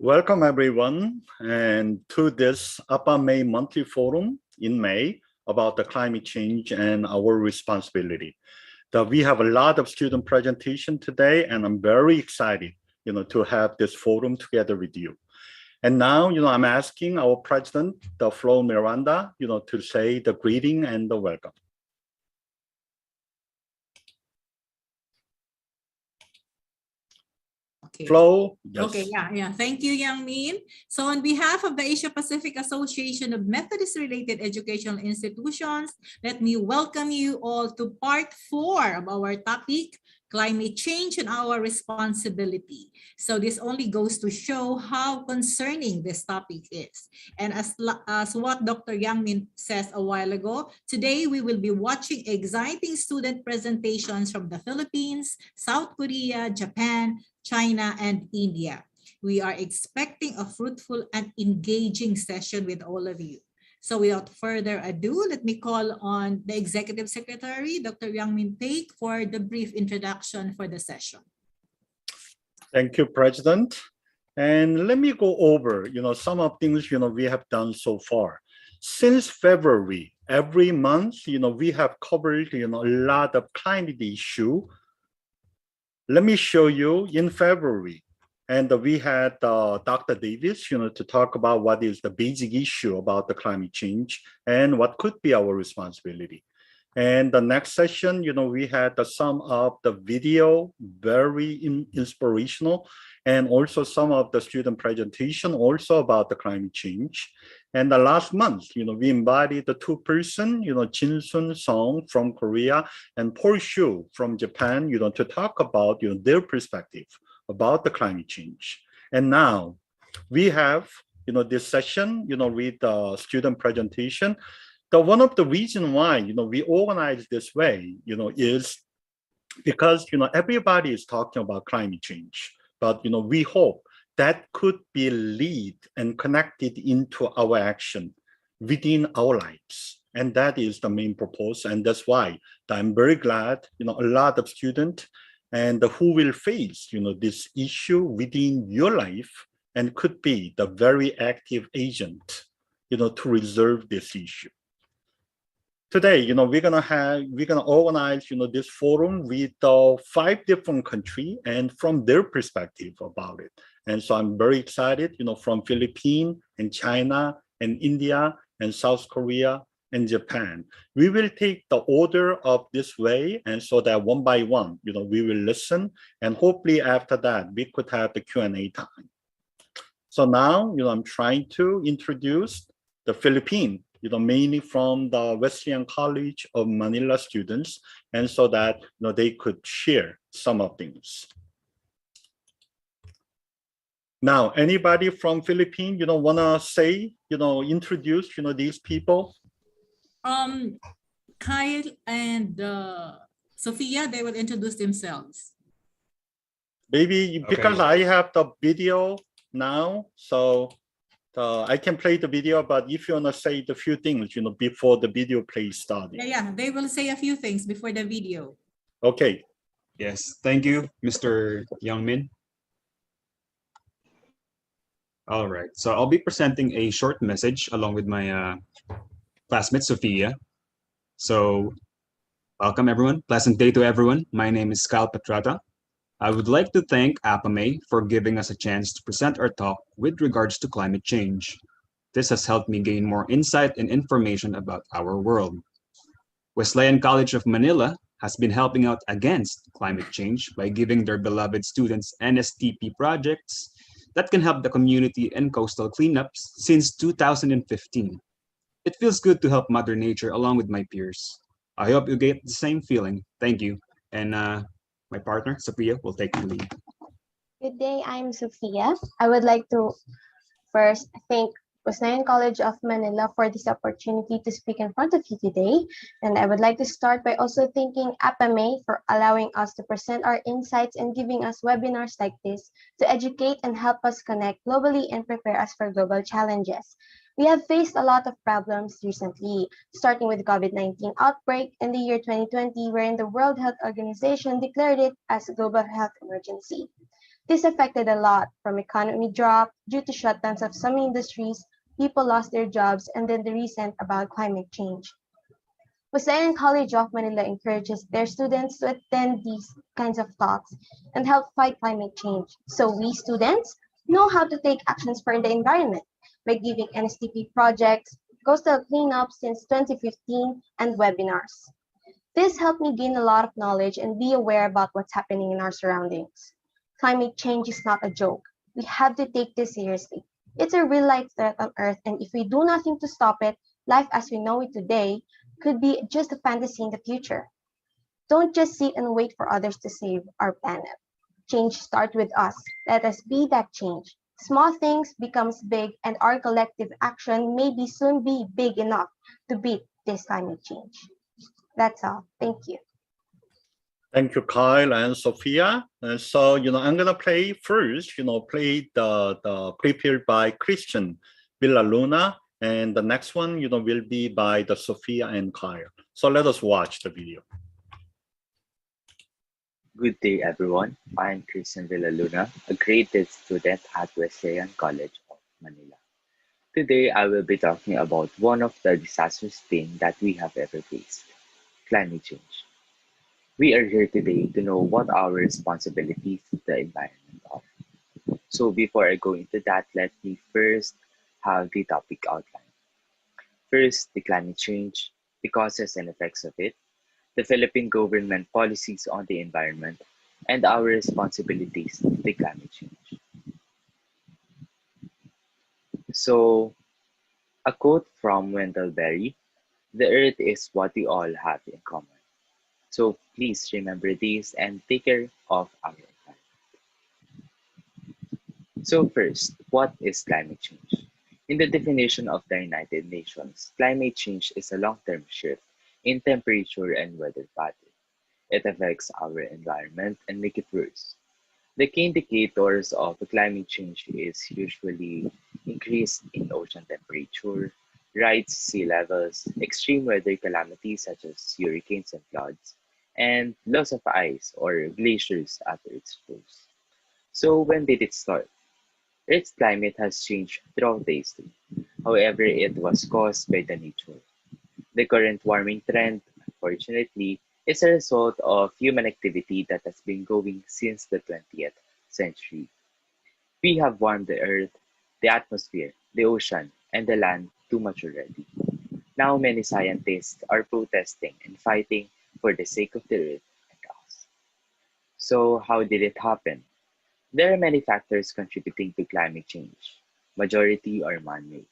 Welcome everyone and to this APAMEI monthly forum in May about the climate change and our responsibility. We have a lot of student presentation today and I'm very excited, to have this forum together with you. And now, I'm asking our president, Flo Miranda, to say the greeting and the welcome. Okay. Flo, yes. Okay, yeah. Thank you, Yang Min. So on behalf of the Asia Pacific Association of Methodist-related educational institutions, let me welcome you all to part 4 of our topic, climate change and our responsibility. So this only goes to show how concerning this topic is. And as what Dr. Yang Min says a while ago, today we will be watching exciting student presentations from the Philippines, South Korea, Japan, China, and India. We are expecting a fruitful and engaging session with all of you. So without further ado, let me call on the Executive Secretary, Dr. Yang Min Peik, for the brief introduction for the session. Thank you, President. And let me go over, some of things, we have done so far. Since February, every month, we have covered, a lot of climate issue. Let me show you in February. And we had Dr. Davis, to talk about what is the basic issue about the climate change and what could be our responsibility. And the next session, we had some of the video, very inspirational, and also some of the student presentation also about the climate change. And the last month, we invited the two person, Jin Sun Song from Korea and Paul Shu from Japan, to talk about their perspective about the climate change. And now we have, this session, with the student presentation. One of the reasons why, we organize this way, is because, everybody is talking about climate change, but, we hope that could be lead and connected into our action within our lives. And that is the main purpose. And that's why I'm very glad, a lot of students and who will face, this issue within your life and could be the very active agent, to resolve this issue. Today, we're gonna organize, this forum with 5 different countries and from their perspective about it. And so I'm very excited, from Philippines and China and India and South Korea and Japan. We will take the order of this way, and so that one by one, we will listen, and hopefully after that, we could have the Q&A time. So now, I'm trying to introduce the Philippines, mainly from the Wesleyan College of Manila students, and so that, they could share some of things. Now, anybody from Philippines, wanna say, introduce, these people? Kyle and Sophia, they will introduce themselves. Maybe because I have the video now, so I can play the video, but if you want to say the few things, before the video play starting. Yeah, they will say a few things before the video. Okay. Yes, thank you, Mr. Yang Min. All right, so I'll be presenting a short message along with my classmate, Sophia. So, welcome everyone. Pleasant day to everyone. My name is Kyle Petrata. I would like to thank APAMEI for giving us a chance to present our talk with regards to climate change. This has helped me gain more insight and information about our world. Wesleyan College of Manila has been helping out against climate change by giving their beloved students NSTP projects that can help the community and coastal cleanups since 2015. It feels good to help Mother Nature along with my peers. I hope you get the same feeling. Thank you. And my partner, Sophia, will take the lead. Good day, I'm Sophia. I would like to first thank Wesleyan College of Manila for this opportunity to speak in front of you today. And I would like to start by also thanking APAMEI for allowing us to present our insights and giving us webinars like this to educate and help us connect globally and prepare us for global challenges. We have faced a lot of problems recently, starting with COVID-19 outbreak in the year 2020, wherein the World Health Organization declared it as a global health emergency. This affected a lot from economy drop due to shutdowns of some industries, people lost their jobs, and then the recent about climate change. Wesleyan College of Manila encourages their students to attend these kinds of talks and help fight climate change. So we students know how to take actions for the environment by giving NSTP projects, coastal cleanup since 2015, and webinars. This helped me gain a lot of knowledge and be aware about what's happening in our surroundings. Climate change is not a joke. We have to take this seriously. It's a real life threat on Earth, and if we do nothing to stop it, life as we know it today could be just a fantasy in the future. Don't just sit and wait for others to save our planet. Change starts with us. Let us be that change. Small things becomes big, and our collective action may be soon be big enough to beat this climate change. That's all. Thank you. Thank you, Kyle and Sophia. And so, I'm gonna play first, play the prepared by Christian Villaluna, and the next one, will be by the Sophia and Kyle. So let us watch the video. Good day, everyone. I'm Christian Villaluna, a grade 10 student at Wesleyan College of Manila. Today, I will be talking about one of the disastrous things that we have ever faced, climate change. We are here today to know what our responsibilities to the environment are. So before I go into that, let me first have the topic outline. First, the climate change, the causes and effects of it, the Philippine government policies on the environment, and our responsibilities to the climate change. So, a quote from Wendell Berry, "The earth is what we all have in common." So please remember this and take care of our environment. So first, what is climate change? In the definition of the United Nations, climate change is a long-term shift in temperature and weather pattern. It affects our environment and make it worse. The key indicators of climate change is usually increase in ocean temperature, rise sea levels, extreme weather calamities such as hurricanes and floods, and loss of ice or glaciers after it's froze. So when did it start? Earth's climate has changed throughout the history. However, it was caused by the nature. The current warming trend, unfortunately, is a result of human activity that has been going since the 20th century. We have warmed the earth, the atmosphere, the ocean, and the land too much already. Now many scientists are protesting and fighting for the sake of the earth and us. So how did it happen? There are many factors contributing to climate change. Majority are man-made.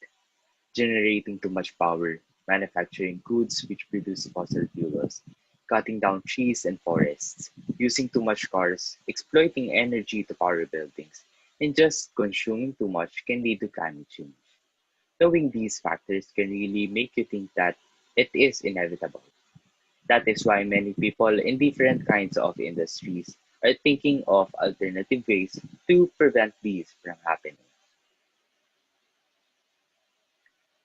Generating too much power, manufacturing goods which produce fossil fuels, cutting down trees and forests, using too much cars, exploiting energy to power buildings, and just consuming too much can lead to climate change. Knowing these factors can really make you think that it is inevitable. That is why many people in different kinds of industries are thinking of alternative ways to prevent these from happening.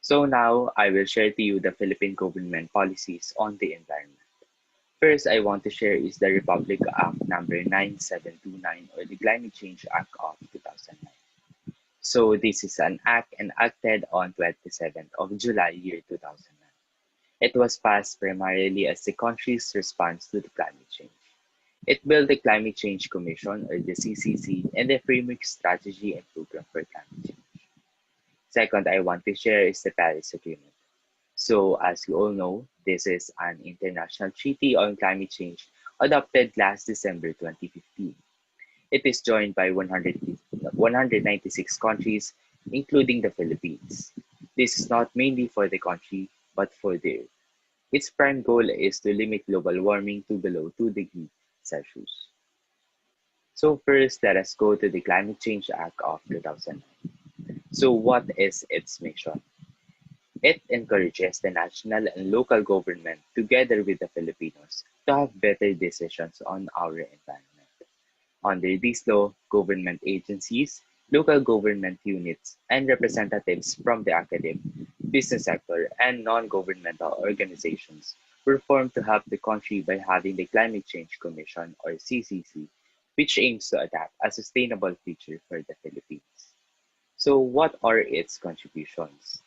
So now I will share to you the Philippine government policies on the environment. First, I want to share is the Republic Act number 9729 or the Climate Change Act of 2009. So this is an act enacted on 27th of July year 2009. It was passed primarily as the country's response to the climate change. It built the Climate Change Commission or the CCC and the framework strategy and program for climate change. Second, I want to share is the Paris Agreement. So as you all know, this is an international treaty on climate change adopted last December 2015. It is joined by 196 countries, including the Philippines. This is not mainly for the country, but for the Earth. Its prime goal is to limit global warming to below 2 degrees Celsius. So first, let us go to the Climate Change Act of 2009. So what is its mission? It encourages the national and local government together with the Filipinos to have better decisions on our environment. Under this law, government agencies, local government units, and representatives from the academic, business sector, and non-governmental organizations were formed to help the country by having the Climate Change Commission or CCC which aims to adapt a sustainable future for the Philippines. So, what are its contributions?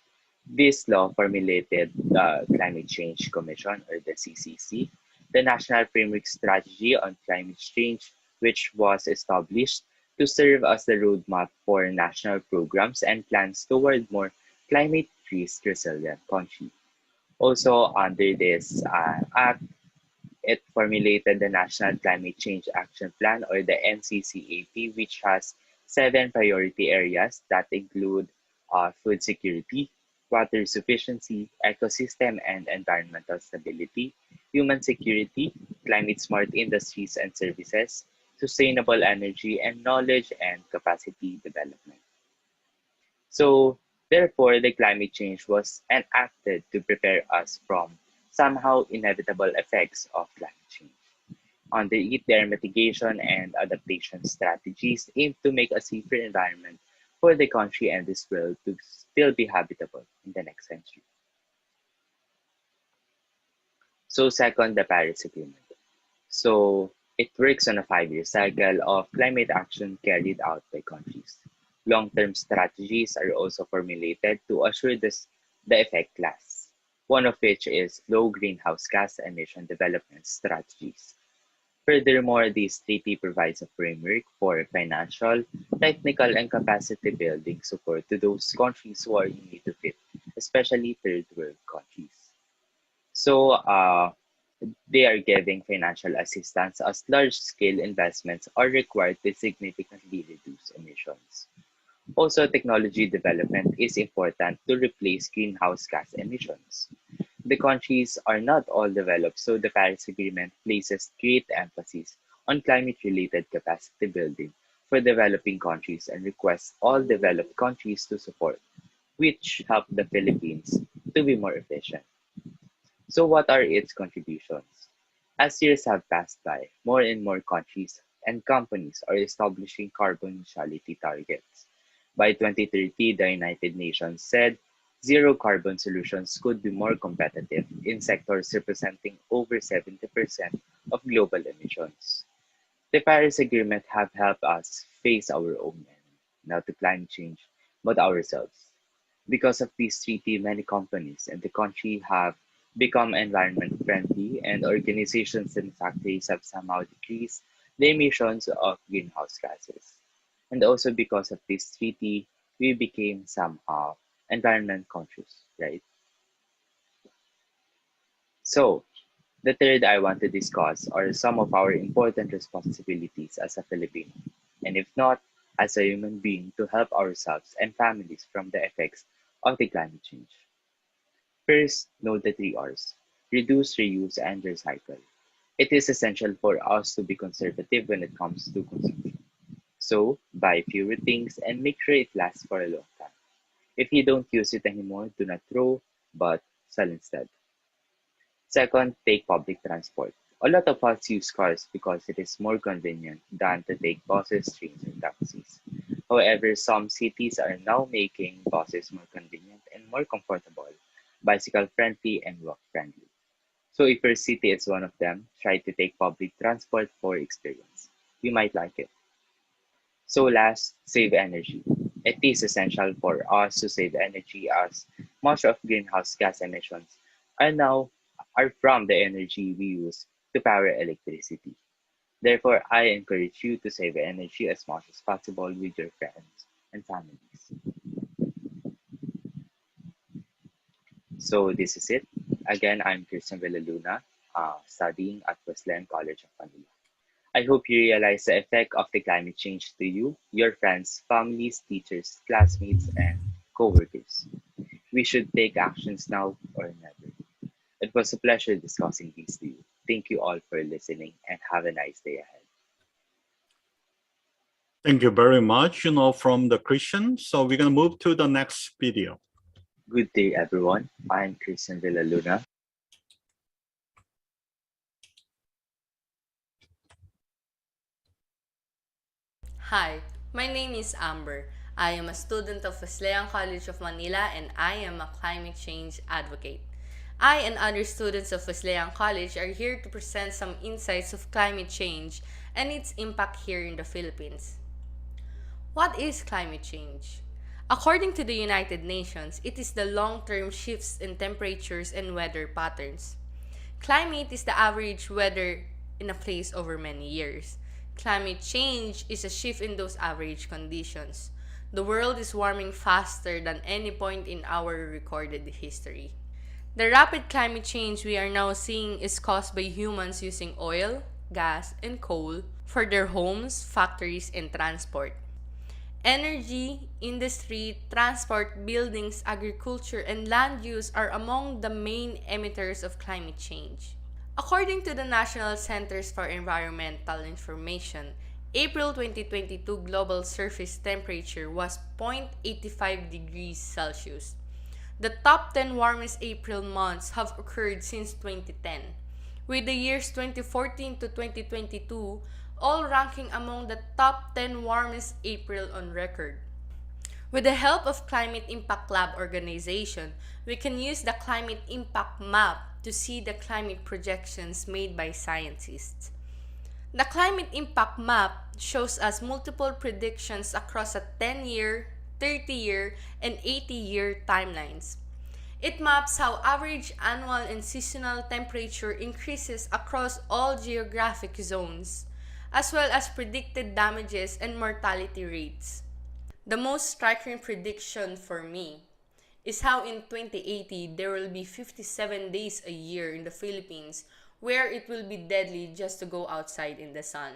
This law formulated the Climate Change Commission, or the CCC, the National Framework Strategy on Climate Change, which was established to serve as the roadmap for national programs and plans toward more climate risk resilient country. Also, under this act, it formulated the National Climate Change Action Plan, or the NCCAP, which has seven priority areas that include food security, water sufficiency, ecosystem and environmental stability, human security, climate smart industries and services, sustainable energy, and knowledge and capacity development. So, therefore, the climate change was enacted to prepare us from somehow inevitable effects of climate change. Underneath their mitigation and adaptation strategies aim to make a safer environment for the country and this world to still be habitable in the next century. So, second, the Paris Agreement. So it works on a 5-year cycle of climate action carried out by countries. Long-term strategies are also formulated to assure the effect lasts, one of which is low greenhouse gas emission development strategies. Furthermore, this treaty provides a framework for financial, technical, and capacity building support to those countries who are in need of it, especially third world countries. So, they are giving financial assistance as large-scale investments are required to significantly reduce emissions. Also, technology development is important to replace greenhouse gas emissions. The countries are not all developed, so the Paris Agreement places great emphasis on climate-related capacity building for developing countries and requests all developed countries to support, which help the Philippines to be more efficient. So, what are its contributions? As years have passed by, more and more countries and companies are establishing carbon neutrality targets. By 2030, the United Nations said zero carbon solutions could be more competitive in sectors representing over 70% of global emissions. The Paris Agreement have helped us face our own enemy, not the climate change, but ourselves. Because of this treaty, many companies in the country have become environment friendly, and organizations and factories have somehow decreased the emissions of greenhouse gases. And also because of this treaty, we became somehow environment conscious, right? So, the third I want to discuss are some of our important responsibilities as a Filipino, and if not, as a human being to help ourselves and families from the effects of the climate change. First, know the three R's: reduce, reuse, and recycle. It is essential for us to be conservative when it comes to consumption. So, buy fewer things and make sure it lasts for a long time. If you don't use it anymore, do not throw, but sell instead. Second, take public transport. A lot of us use cars because it is more convenient than to take buses, trains, and taxis. However, some cities are now making buses more convenient and more comfortable, bicycle friendly, and walk friendly. So, if your city is one of them, try to take public transport for experience. You might like it. So, last, save energy. It is essential for us to save energy as much of greenhouse gas emissions are now are from the energy we use to power electricity. Therefore, I encourage you to save energy as much as possible with your friends and families. So this is it. Again, I'm Christian Villaluna, studying at Wesleyan College of Manila. I hope you realize the effect of the climate change to you, your friends, families, teachers, classmates, and coworkers. We should take actions now or never. It was a pleasure discussing these with you. Thank you all for listening and have a nice day ahead. Thank you very much, from the Christian. So we're going to move to the next video. Good day, everyone. I'm Christian Villaluna. Hi, my name is Amber. I am a student of Wesleyan College of Manila and I am a climate change advocate. I and other students of Wesleyan College are here to present some insights of climate change and its impact here in the Philippines. What is climate change? According to the United Nations, it is the long-term shifts in temperatures and weather patterns. Climate is the average weather in a place over many years. Climate change is a shift in those average conditions. The world is warming faster than any point in our recorded history. The rapid climate change we are now seeing is caused by humans using oil, gas, and coal for their homes, factories, and transport. Energy, industry, transport, buildings, agriculture, and land use are among the main emitters of climate change. According to the National Centers for Environmental Information, April 2022 global surface temperature was 0.85 degrees Celsius. The top 10 warmest April months have occurred since 2010, with the years 2014 to 2022 all ranking among the top 10 warmest April on record. With the help of Climate Impact Lab organization, we can use the Climate Impact Map to see the climate projections made by scientists. The Climate Impact Map shows us multiple predictions across a 10-year, 30-year, and 80-year timelines. It maps how average annual and seasonal temperature increases across all geographic zones, as well as predicted damages and mortality rates. The most striking prediction for me is how in 2080 there will be 57 days a year in the Philippines where it will be deadly just to go outside in the sun.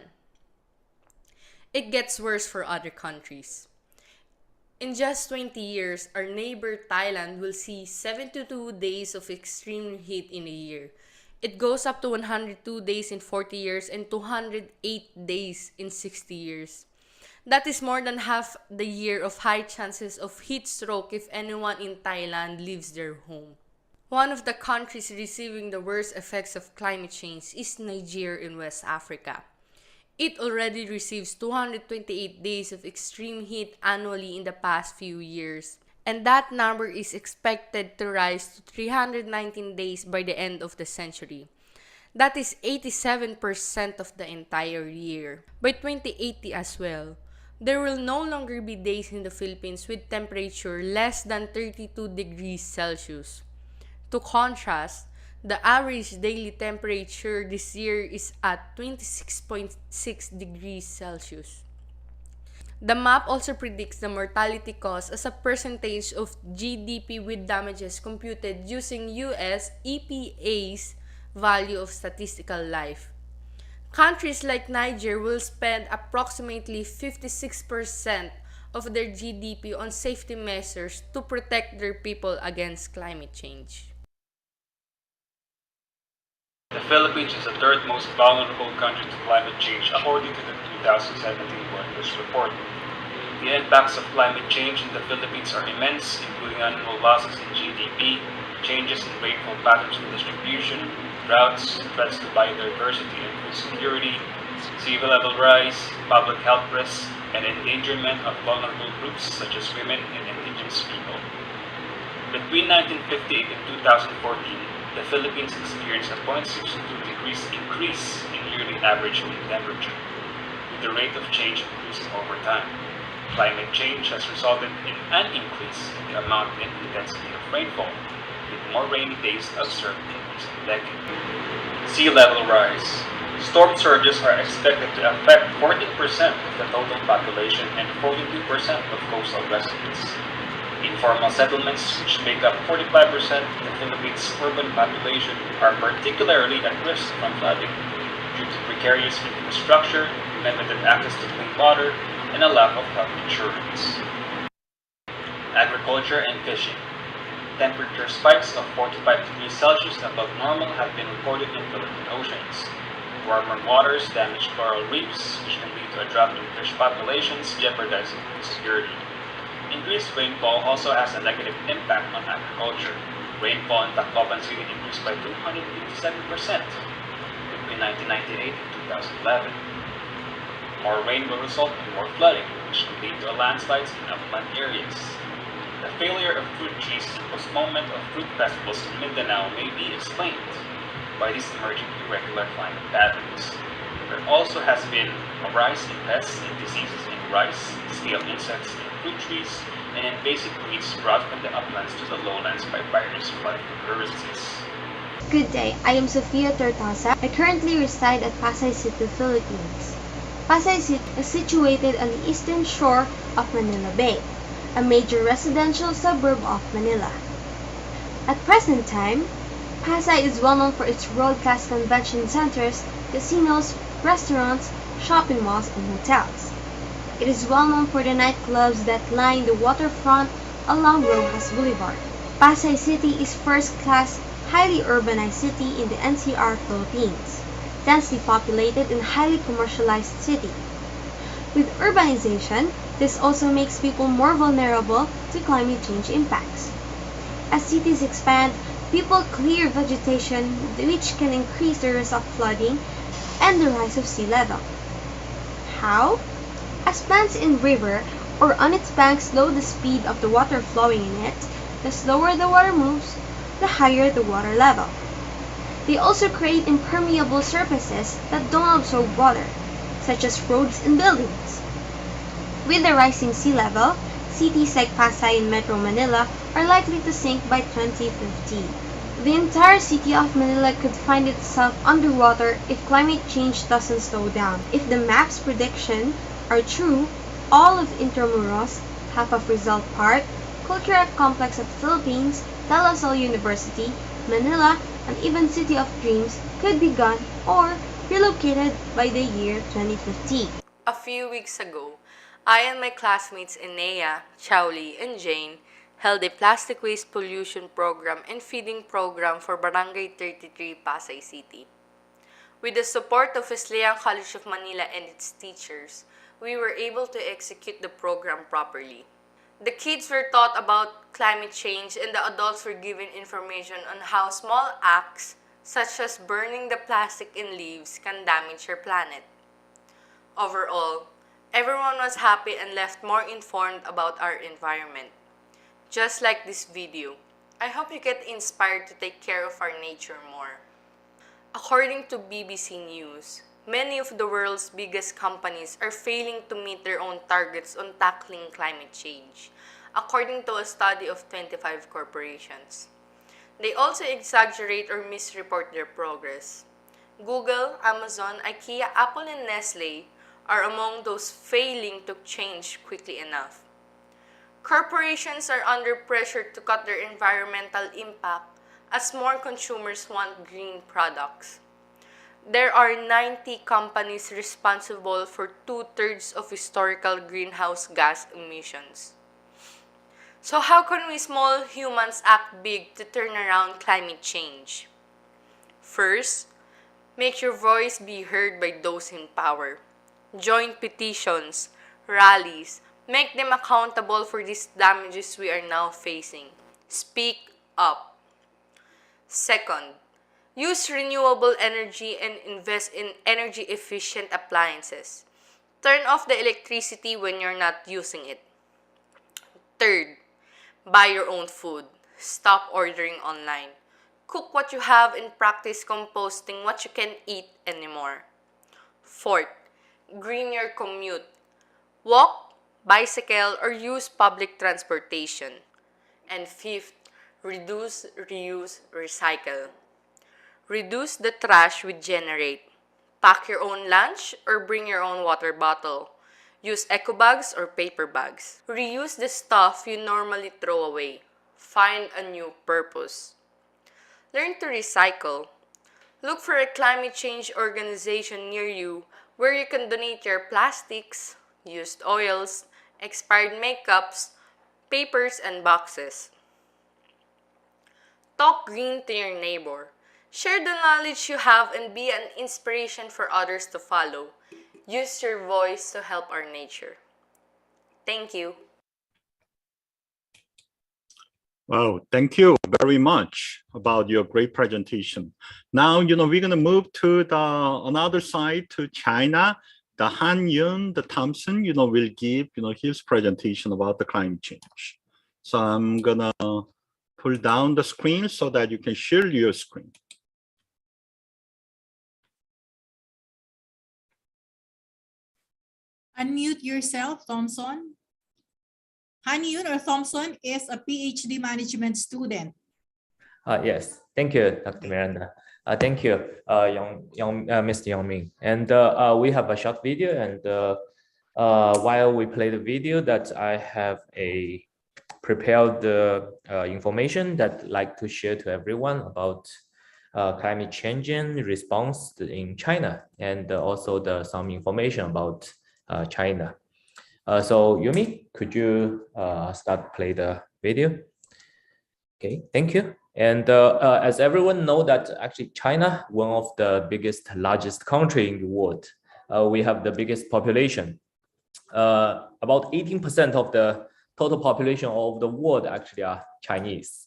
It gets worse for other countries. In just 20 years, our neighbor Thailand will see 72 days of extreme heat in a year. It goes up to 102 days in 40 years and 208 days in 60 years. That is more than half the year of high chances of heat stroke if anyone in Thailand leaves their home. One of the countries receiving the worst effects of climate change is Nigeria in West Africa. It already receives 228 days of extreme heat annually in the past few years, and that number is expected to rise to 319 days by the end of the century. That is 87% of the entire year. By 2080 as well, there will no longer be days in the Philippines with temperature less than 32 degrees Celsius. To contrast, the average daily temperature this year is at 26.6 degrees Celsius. The map also predicts the mortality cost as a percentage of GDP with damages computed using US EPA's value of statistical life. Countries like Niger will spend approximately 56% of their GDP on safety measures to protect their people against climate change. The Philippines is the third most vulnerable country to climate change according to the 2017 Reuters report. The impacts of climate change in the Philippines are immense, including annual losses in GDP, changes in rainfall patterns and distribution, droughts, threats to biodiversity and food security, sea level rise, public health risks, and endangerment of vulnerable groups such as women and indigenous people. Between 1958 and 2014, the Philippines experienced a 0.62 degrees increase in yearly average mean temperature, with the rate of change increasing over time. Climate change has resulted in an increase in the amount and intensity of rainfall, with more rainy days observed in recent decades. Sea level rise. Storm surges are expected to affect 14% of the total population and 42% of coastal residents. Informal settlements, which make up 45% of the Philippines' urban population, are particularly at risk from flooding due to precarious infrastructure, limited access to clean water, and a lack of health insurance. Agriculture and fishing. Temperature spikes of 45 degrees Celsius above normal have been recorded in Philippine oceans. Warmer waters damage coral reefs, which can lead to a drop in fish populations, jeopardizing food security. Increased rainfall also has a negative impact on agriculture. Rainfall in Tacloban City increased by 257% between 1998 and 2011. More rain will result in more flooding, which can lead to landslides in upland areas. The failure of fruit trees and postponement of fruit festivals in Mindanao may be explained by these emerging irregular climate patterns. There also has been a rise in pests and diseases in rice, scale insects in fruit trees, and invasive weeds brought from the uplands to the lowlands by virus flooding occurrences. Good day, I am Sofia Tortosa. I currently reside at Pasay City, Philippines. Pasay City is situated on the eastern shore of Manila Bay, a major residential suburb of Manila. At present time, Pasay is well known for its world-class convention centers, casinos, restaurants, shopping malls, and hotels. It is well known for the nightclubs that line the waterfront along Rojas Boulevard. Pasay City is first-class, highly urbanized city in the NCR Philippines, densely populated and highly commercialized city. With urbanization, this also makes people more vulnerable to climate change impacts. As cities expand, people clear vegetation, which can increase the risk of flooding and the rise of sea level. How? As plants in river or on its banks slow the speed of the water flowing in it, the slower the water moves, the higher the water level. They also create impermeable surfaces that don't absorb water, such as roads and buildings. With the rising sea level, cities like Pasay and Metro Manila are likely to sink by 2050. The entire city of Manila could find itself underwater if climate change doesn't slow down. If the map's prediction are true, all of Intramuros, half of Rizal Park, Cultural Complex of the Philippines, De La Salle University, Manila, and even City of Dreams could be gone or relocated by the year 2050. A few weeks ago, I and my classmates Enea, Chowli, and Jane held a plastic waste pollution program and feeding program for Barangay 33, Pasay City. With the support of Wesleyan College of Manila and its teachers, we were able to execute the program properly. The kids were taught about climate change and the adults were given information on how small acts, such as burning the plastic in leaves, can damage your planet. Overall, everyone was happy and left more informed about our environment. Just like this video, I hope you get inspired to take care of our nature more. According to BBC News, many of the world's biggest companies are failing to meet their own targets on tackling climate change, according to a study of 25 corporations. They also exaggerate or misreport their progress. Google, Amazon, IKEA, Apple, and Nestle are among those failing to change quickly enough. Corporations are under pressure to cut their environmental impact as more consumers want green products. There are 90 companies responsible for 2/3 of historical greenhouse gas emissions. So how can we small humans act big to turn around climate change? First, make your voice be heard by those in power. Join petitions, rallies, make them accountable for these damages we are now facing. Speak up. Second, use renewable energy and invest in energy-efficient appliances. Turn off the electricity when you're not using it. Third, buy your own food. Stop ordering online. Cook what you have and practice composting what you can eat anymore. Fourth, green your commute. Walk, bicycle, or use public transportation. And fifth, reduce, reuse, recycle. Reduce the trash we generate. Pack your own lunch or bring your own water bottle. Use eco bags or paper bags. Reuse the stuff you normally throw away. Find a new purpose. Learn to recycle. Look for a climate change organization near you where you can donate your plastics, used oils, expired makeups, papers, and boxes. Talk green to your neighbor. Share the knowledge you have and be an inspiration for others to follow. Use your voice to help our nature. Thank you. Wow, thank you very much about your great presentation. Now, we're going to move to the another side, to China. The Han Yun, the Thompson, will give, his presentation about the climate change. So I'm going to pull down the screen so that you can share your screen. unmute yourself, Thompson. Hanyun or Thompson is a PhD management student. Yes, thank you, Dr. Miranda. Thank you, Mr. Yongming. And we have a short video, and while we play the video, that I have a prepared information that I'd like to share to everyone about climate change and response in China, and also some information about China. So Yumi, could you start play the video? Okay, thank you. And as everyone know that actually China, one of the largest country in the world, we have the biggest population. About 18% of the total population of the world actually are Chinese.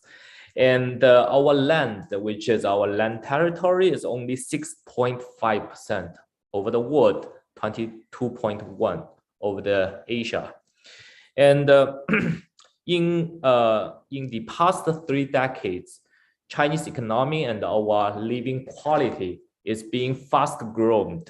And our land, which is our land territory, is only 6.5% over the world, 22.1 over the Asia. And in the past 3 decades, Chinese economy and our living quality is being fast grown.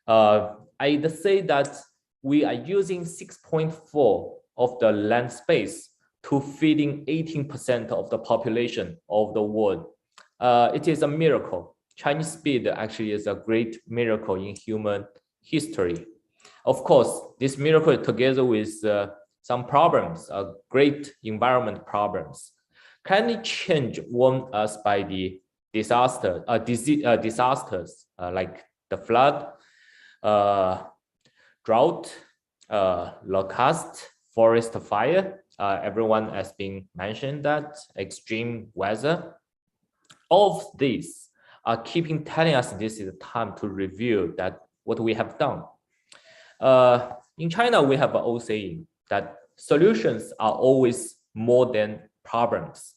I'd say that we are using 6.4 of the land space to feeding 18% of the population of the world. It is a miracle. Chinese speed actually is a great miracle in human history. Of course, this miracle together with some problems, great environment problems. Climate change warned us by the disasters like the flood, drought, locust, forest fire. Everyone has been mentioned that extreme weather. All of these are keeping telling us this is the time to review that what we have done. In China, we have an old saying that solutions are always more than problems.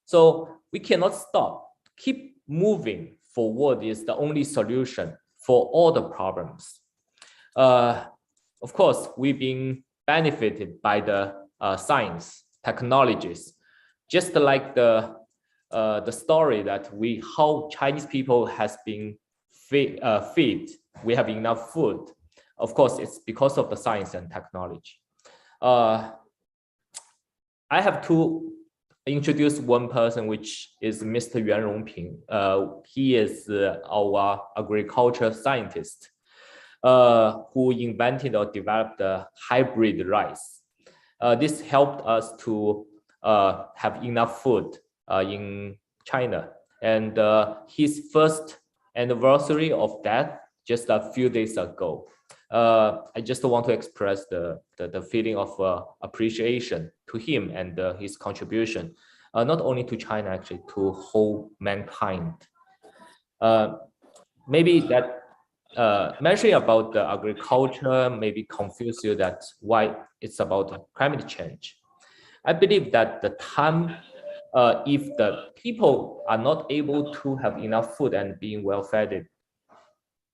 So we cannot stop. Keep moving forward is the only solution for all the problems. Of course, we've been benefited by the science, technologies, just like the story that how Chinese people has been fed. We have enough food. Of course, it's because of the science and technology. I have to introduce one person, which is Mr. Yuan Rongping. He is our agriculture scientist who invented or developed the hybrid rice. This helped us to have enough food in China. And his first anniversary of that just a few days ago. I just want to express the feeling of appreciation to him and his contribution, not only to China, actually, to whole mankind. Maybe that mentioning about the agriculture maybe confuse you that why it's about climate change. I believe that the time, if the people are not able to have enough food and being well fed,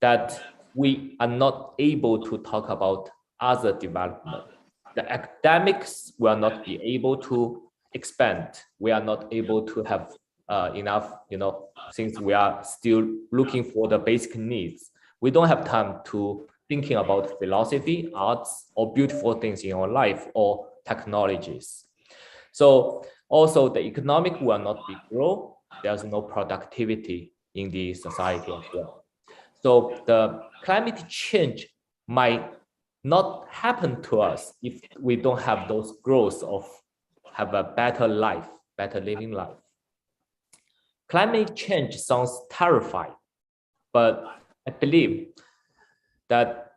that we are not able to talk about other development. The academics will not be able to expand. We are not able to have enough, since we are still looking for the basic needs. We don't have time to thinking about philosophy, arts, or beautiful things in our life or technologies. So also the economic will not be grow. There's no productivity in the society as well. So the climate change might not happen to us if we don't have those growths of have a better life, better living life. Climate change sounds terrifying, but I believe that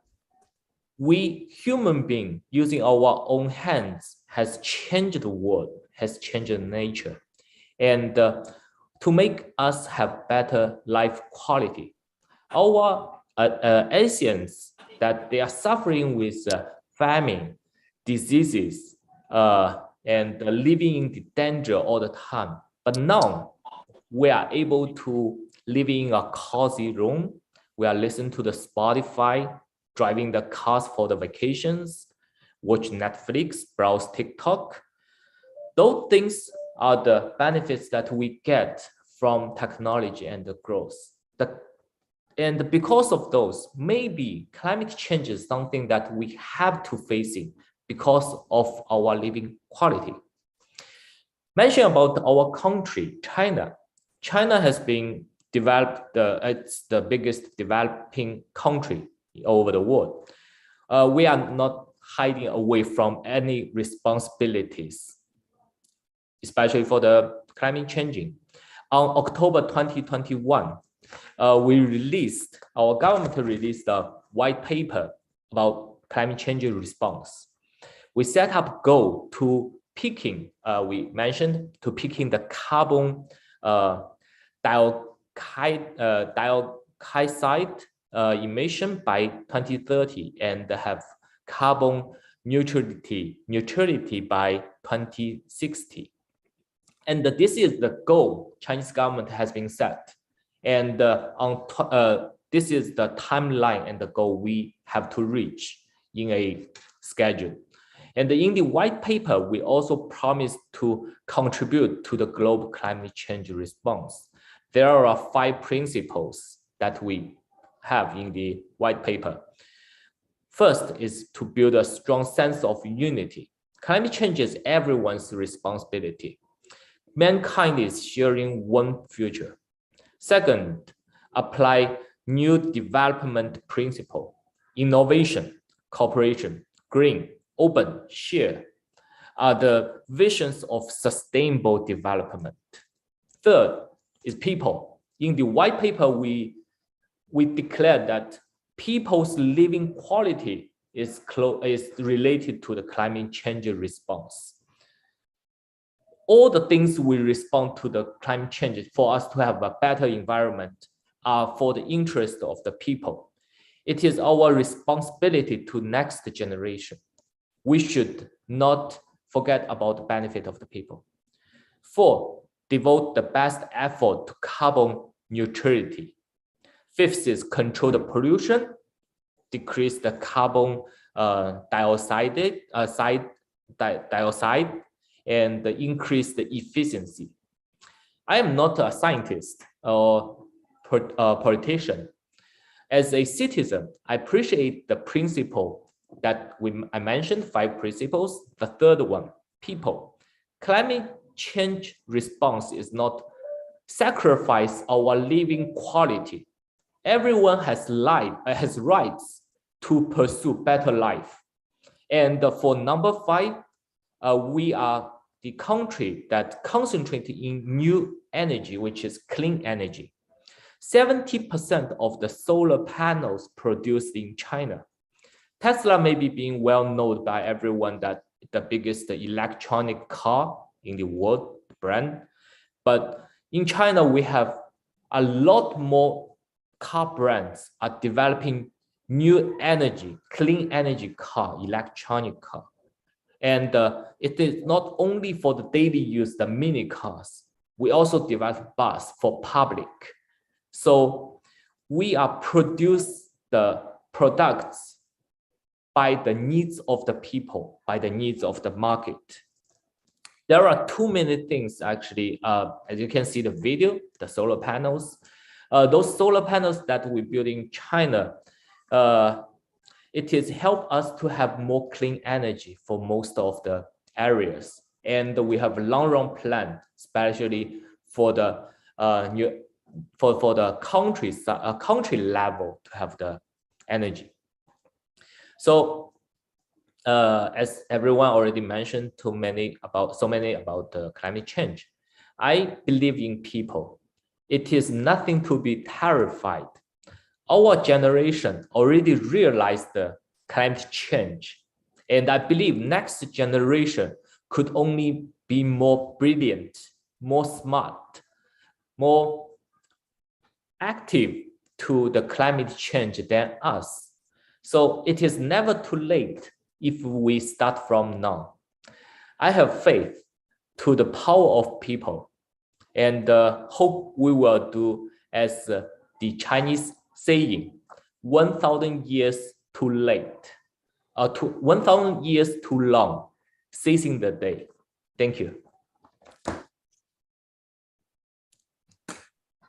we human beings using our own hands has changed the world, has changed nature, and to make us have better life quality. Our Asians, that they are suffering with famine, diseases, and living in the danger all the time. But now we are able to live in a cozy room. We are listening to the Spotify, driving the cars for the vacations, watch Netflix, browse TikTok. Those things are the benefits that we get from technology and the growth. And because of those, maybe climate change is something that we have to face it because of our living quality. Mention about our country, China. China has been developed, it's the biggest developing country over the world. We are not hiding away from any responsibilities, especially for the climate changing. On October 2021, our government released a white paper about climate change response. We set up goal to peaking, we mentioned, to peaking the carbon dioxide emission by 2030 and have carbon neutrality by 2060. And this is the goal Chinese government has been set. And this is the timeline and the goal we have to reach in a schedule. And in the white paper, we also promised to contribute to the global climate change response. There are 5 principles that we have in the white paper. First is to build a strong sense of unity. Climate change is everyone's responsibility. Mankind is sharing one future. Second, apply new development principle. Innovation, cooperation, green, open, share are the visions of sustainable development. Third is people. In the white paper, we declared that people's living quality is related to the climate change response. All the things we respond to the climate change for us to have a better environment are for the interest of the people. It is our responsibility to next generation. We should not forget about the benefit of the people. 4, devote the best effort to carbon neutrality. 5th is control the pollution, decrease the carbon dioxide, and increase the efficiency. I am not a scientist or politician. As a citizen, I appreciate the principle that I mentioned, 5 principles. The third one, people. Climate change response is not sacrifice our living quality. Everyone has rights to pursue better life. And for number 5, we are the country that concentrates in new energy, which is clean energy. 70% of the solar panels produced in China. Tesla may be being well known by everyone that the biggest electronic car in the world brand. But in China, we have a lot more car brands are developing new energy, clean energy car, electronic car. And it is not only for the daily use, the mini cars. We also develop bus for public. So we are produce the products by the needs of the people, by the needs of the market. There are too many things actually, as you can see the video, the solar panels. Those solar panels that we build in China, it is help us to have more clean energy for most of the areas. And we have a long run plan, especially for the for the country level to have the energy. So as everyone already mentioned, so many about the climate change, I believe in people. It is nothing to be terrified. Our generation already realized the climate change, and I believe next generation could only be more brilliant, more smart, more active to the climate change than us. So it is never too late if we start from now. I have faith to the power of people, and hope we will do as the Chinese saying, 1,000 years too late, 1,000 years too long, seizing the day. Thank you.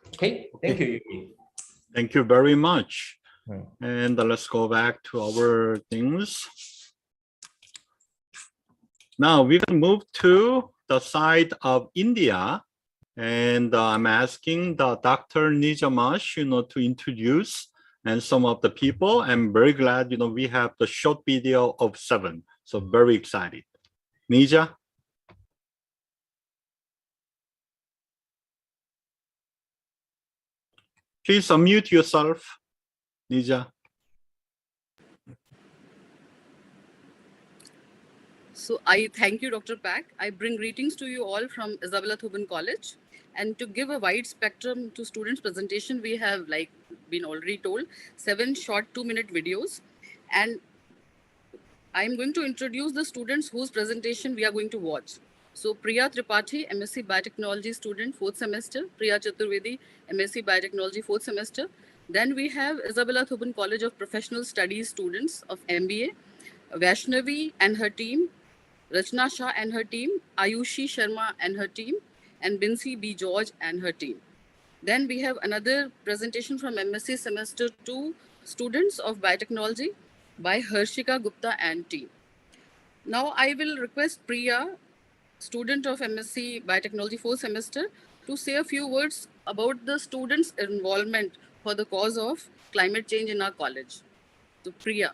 Okay, thank you, Yumi. Thank you very much. Hmm. And let's go back to our things. Now we can move to the side of India. And I'm asking the Dr. Nijamash, to introduce and some of the people. I'm very glad, we have the short video of 7. So very excited. Nija? Please unmute yourself, Nija. So I thank you, Dr. Pak. I bring greetings to you all from Isabella Thuban College. And to give a wide spectrum to students' presentation, we have, like been already told, 7 short 2-minute videos. And I'm going to introduce the students whose presentation we are going to watch. So Priya Tripathi, MSc Biotechnology student, 4th semester. Priya Chaturvedi, MSc Biotechnology, 4th semester. Then we have Isabella Thuban College of Professional Studies students of MBA, Vaishnavi and her team, Rachna Shah and her team, Ayushi Sharma and her team, and Binsi B. George and her team. Then we have another presentation from MSc Semester 2 students of Biotechnology by Harshika Gupta and team. Now I will request Priya, student of MSc Biotechnology 4th semester, to say a few words about the students' involvement for the cause of climate change in our college. So Priya.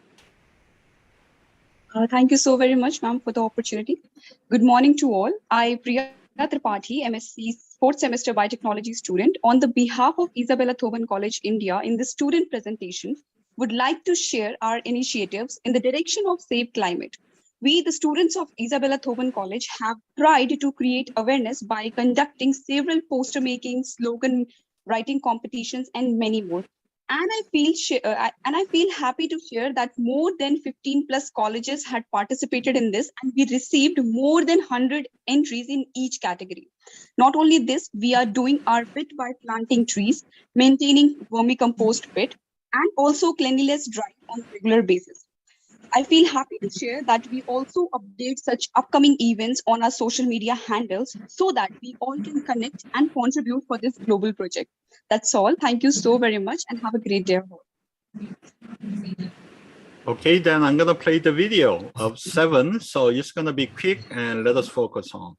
Thank you so very much, ma'am, for the opportunity. Good morning to all. I, Priya Tripathi, MSc 4th semester biotechnology student, on the behalf of Isabella Thuban College, India, in the student presentation, would like to share our initiatives in the direction of safe climate. We, the students of Isabella Thuban College, have tried to create awareness by conducting several poster making, slogan writing competitions, and many more. And I feel happy to share that more than 15 plus colleges had participated in this, and we received more than 100 entries in each category. Not only this, we are doing our bit by planting trees, maintaining vermicompost pit, and also cleanliness drive on a regular basis. I feel happy to share that we also update such upcoming events on our social media handles so that we all can connect and contribute for this global project. That's all. Thank you so very much and have a great day. Okay, then I'm gonna play the video of 7. So it's gonna be quick and let us focus on.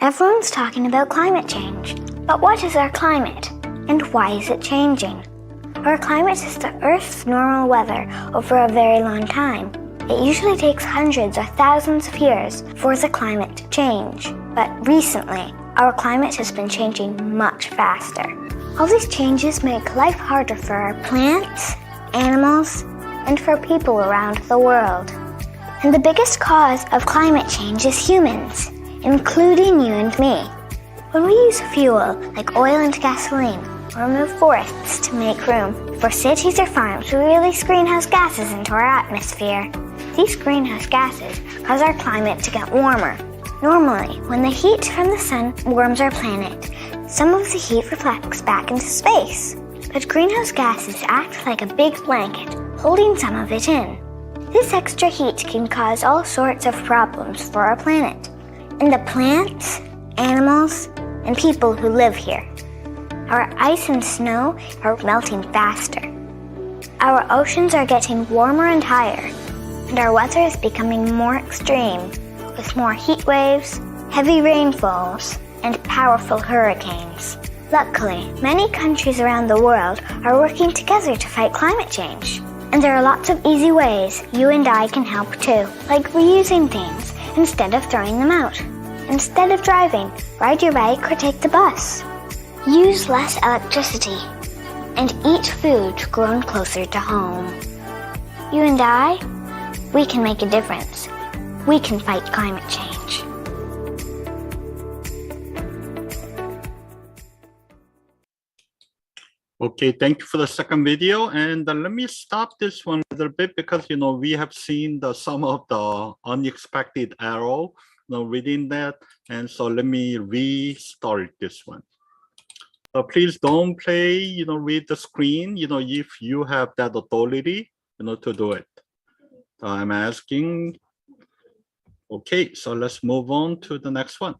Everyone's talking about climate change, but what is our climate, and why is it changing? Our climate is the Earth's normal weather over a very long time. It usually takes hundreds or thousands of years for the climate to change. But recently, our climate has been changing much faster. All these changes make life harder for our plants, animals, and for people around the world. And the biggest cause of climate change is humans, including you and me. When we use fuel like oil and gasoline, or remove forests to make room for cities or farms, we release greenhouse gases into our atmosphere. These greenhouse gases cause our climate to get warmer. Normally, when the heat from the sun warms our planet, some of the heat reflects back into space. But greenhouse gases act like a big blanket, holding some of it in. This extra heat can cause all sorts of problems for our planet, and the plants, animals, and people who live here. Our ice and snow are melting faster. Our oceans are getting warmer and higher, and our weather is becoming more extreme, with more heat waves, heavy rainfalls, and powerful hurricanes. Luckily, many countries around the world are working together to fight climate change. And there are lots of easy ways you and I can help too, like reusing things instead of throwing them out. Instead of driving, ride your bike or take the bus. Use less electricity and eat food grown closer to home. You and I, we can make a difference. We can fight climate change. Okay, thank you for the second video. And let me stop this one a little bit because, we have seen some of the unexpected error, within that. And so let me restart this one. So please don't play, with the screen, if you have that authority, to do it. So I'm asking. Okay, so let's move on to the next one.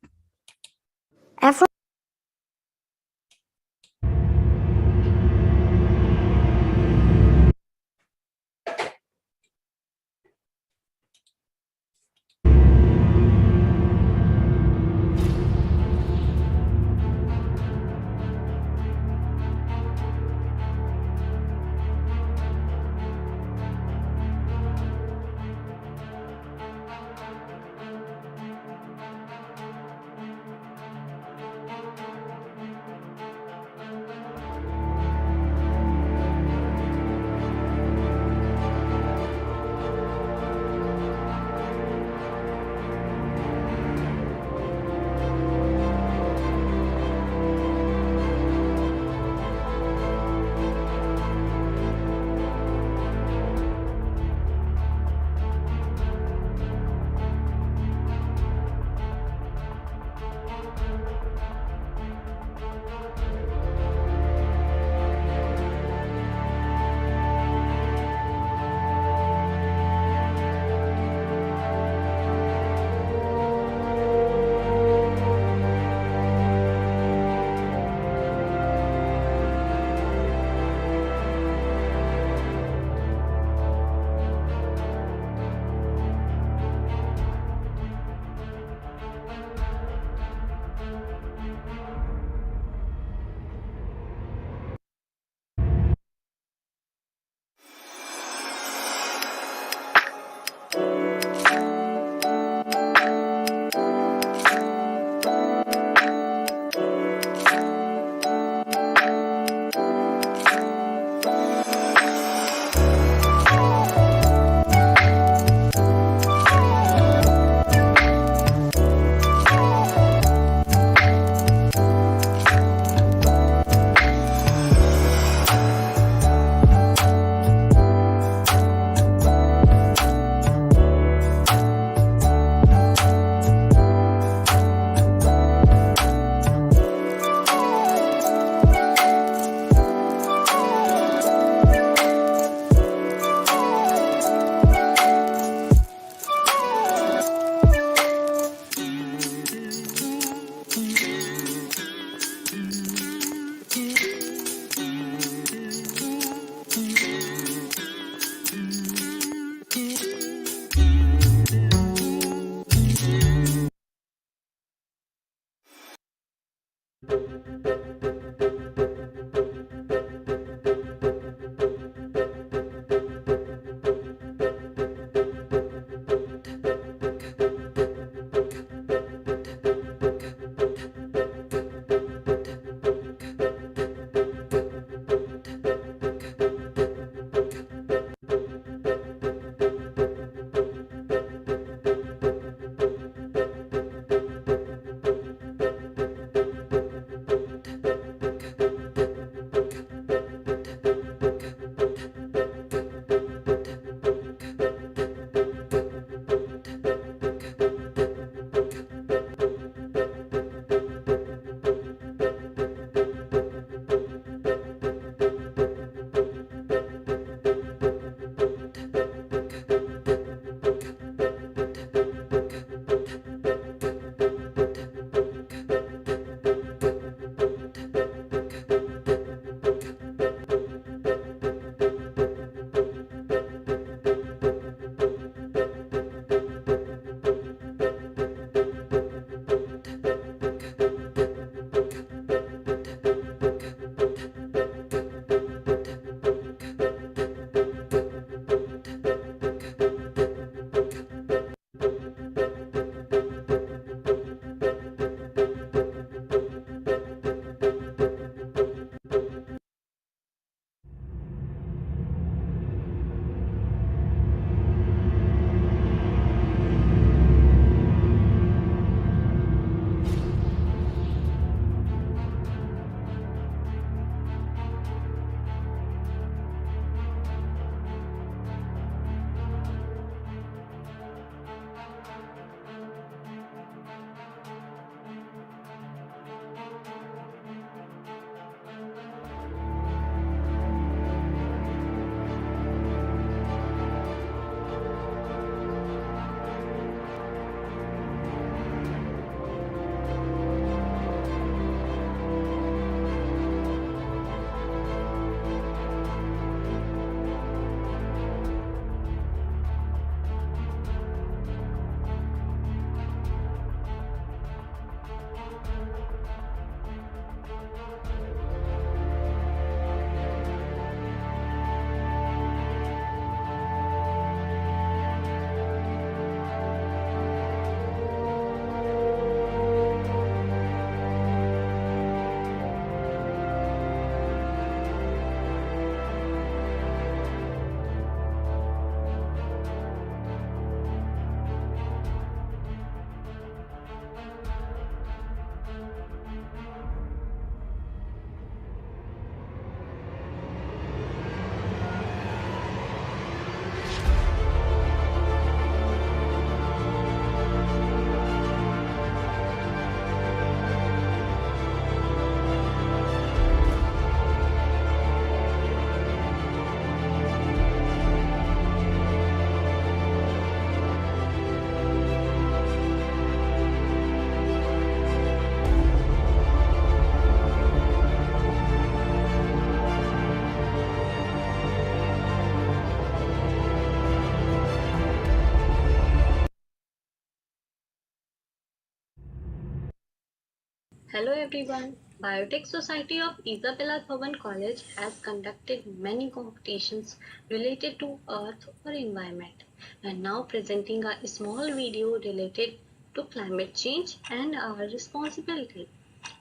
Hello everyone. Biotech Society of Isabella Thoban College has conducted many competitions related to earth or environment and now presenting a small video related to climate change and our responsibility.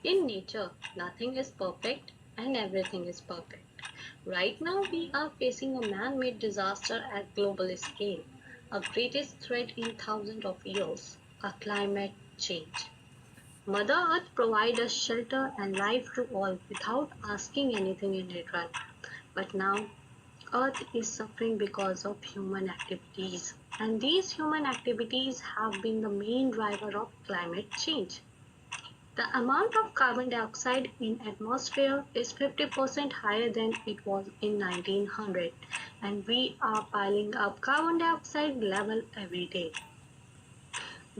In nature, nothing is perfect and everything is perfect. Right now we are facing a man-made disaster at global scale, a greatest threat in thousands of years, a climate change. Mother Earth provides us shelter and life to all without asking anything in return. But now, Earth is suffering because of human activities. And these human activities have been the main driver of climate change. The amount of carbon dioxide in atmosphere is 50% higher than it was in 1900, and we are piling up carbon dioxide level every day.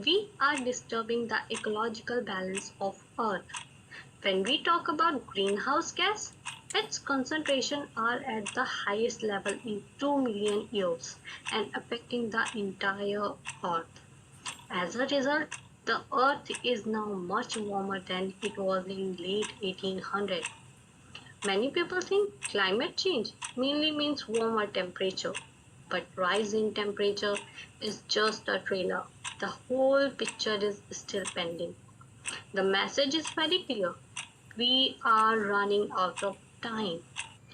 We are disturbing the ecological balance of Earth. When we talk about greenhouse gas, its concentration are at the highest level in 2 million years and affecting the entire Earth. As a result, the Earth is now much warmer than it was in late 1800. Many people think climate change mainly means warmer temperature, but rise in temperature is just a trailer. The whole picture is still pending. The message is very clear. We are running out of time.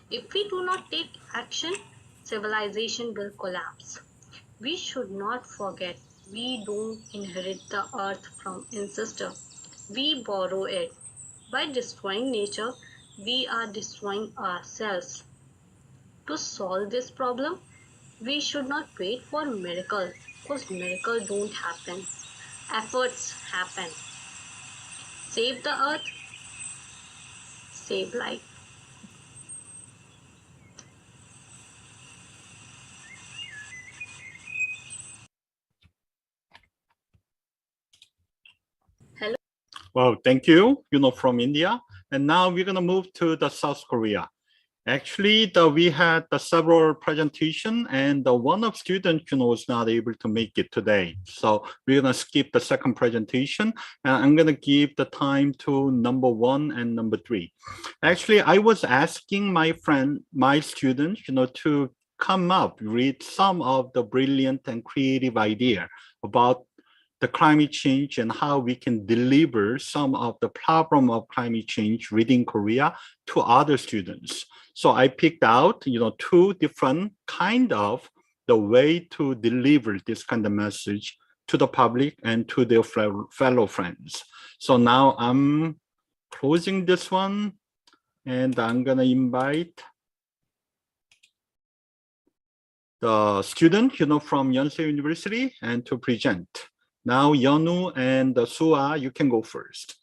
If we do not take action, civilization will collapse. We should not forget we don't inherit the earth from ancestors. We borrow it. By destroying nature, we are destroying ourselves. To solve this problem, we should not wait for miracles because miracles don't happen. Efforts happen. Save the earth, save life. Hello. Well, thank you, from India. And now we're going to move to the South Korea. Actually, we had several presentation, and one of students, was not able to make it today. So we're going to skip the second presentation, and I'm going to give the time to number 1 and number 3. Actually, I was asking my students, to come up with some of the brilliant and creative idea about the climate change and how we can deliver some of the problem of climate change within Korea to other students. So I picked out, 2 different kind of the way to deliver this kind of message to the public and to their fellow friends. So now I'm closing this one, and I'm gonna invite the student, from Yonsei University and to present. Now, Yonu and Sua, you can go first.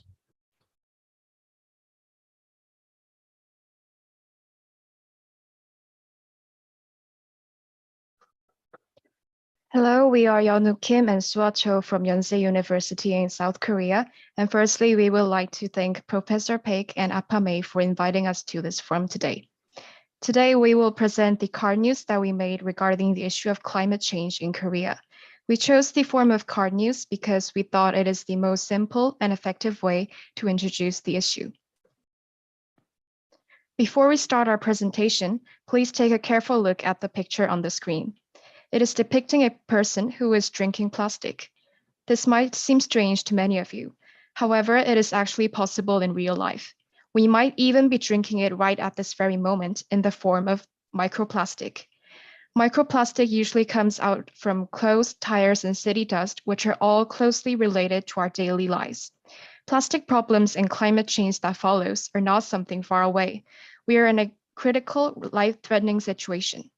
Hello, we are Yeonu Kim and Sua Cho from Yonsei University in South Korea. And firstly, we would like to thank Professor Paik and APAMEI for inviting us to this forum today. Today, we will present the card news that we made regarding the issue of climate change in Korea. We chose the form of card news because we thought it is the most simple and effective way to introduce the issue. Before we start our presentation, please take a careful look at the picture on the screen. It is depicting a person who is drinking plastic. This might seem strange to many of you. However, it is actually possible in real life. We might even be drinking it right at this very moment in the form of microplastic. Microplastic usually comes out from clothes, tires, and city dust, which are all closely related to our daily lives. Plastic problems and climate change that follows are not something far away. We are in a critical, life-threatening situation.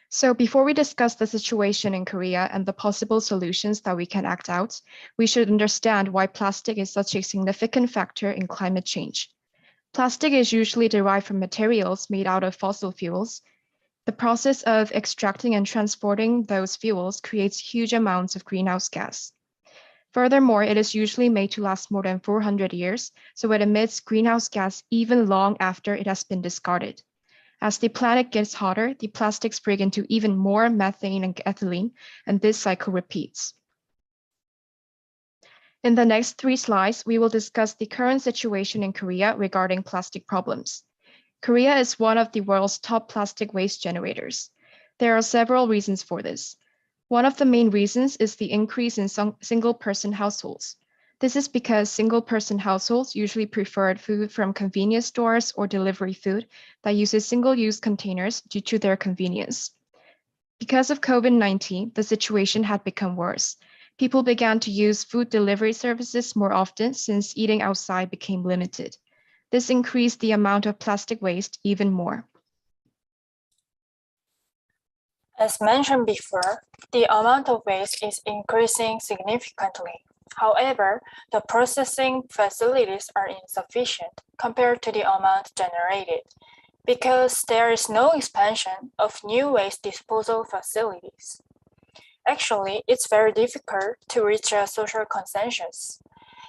So before we discuss the situation in Korea and the possible solutions that we can act out, we should understand why plastic is such a significant factor in climate change. Plastic is usually derived from materials made out of fossil fuels. The process of extracting and transporting those fuels creates huge amounts of greenhouse gas. Furthermore, it is usually made to last more than 400 years, so it emits greenhouse gas even long after it has been discarded. As the planet gets hotter, the plastics break into even more methane and ethylene, and this cycle repeats. In the next 3 slides, we will discuss the current situation in Korea regarding plastic problems. Korea is one of the world's top plastic waste generators. There are several reasons for this. One of the main reasons is the increase in single-person households. This is because single-person households usually preferred food from convenience stores or delivery food that uses single-use containers due to their convenience. Because of COVID-19, the situation had become worse. People began to use food delivery services more often since eating outside became limited. This increased the amount of plastic waste even more. As mentioned before, the amount of waste is increasing significantly. However, the processing facilities are insufficient compared to the amount generated because there is no expansion of new waste disposal facilities. Actually, it's very difficult to reach a social consensus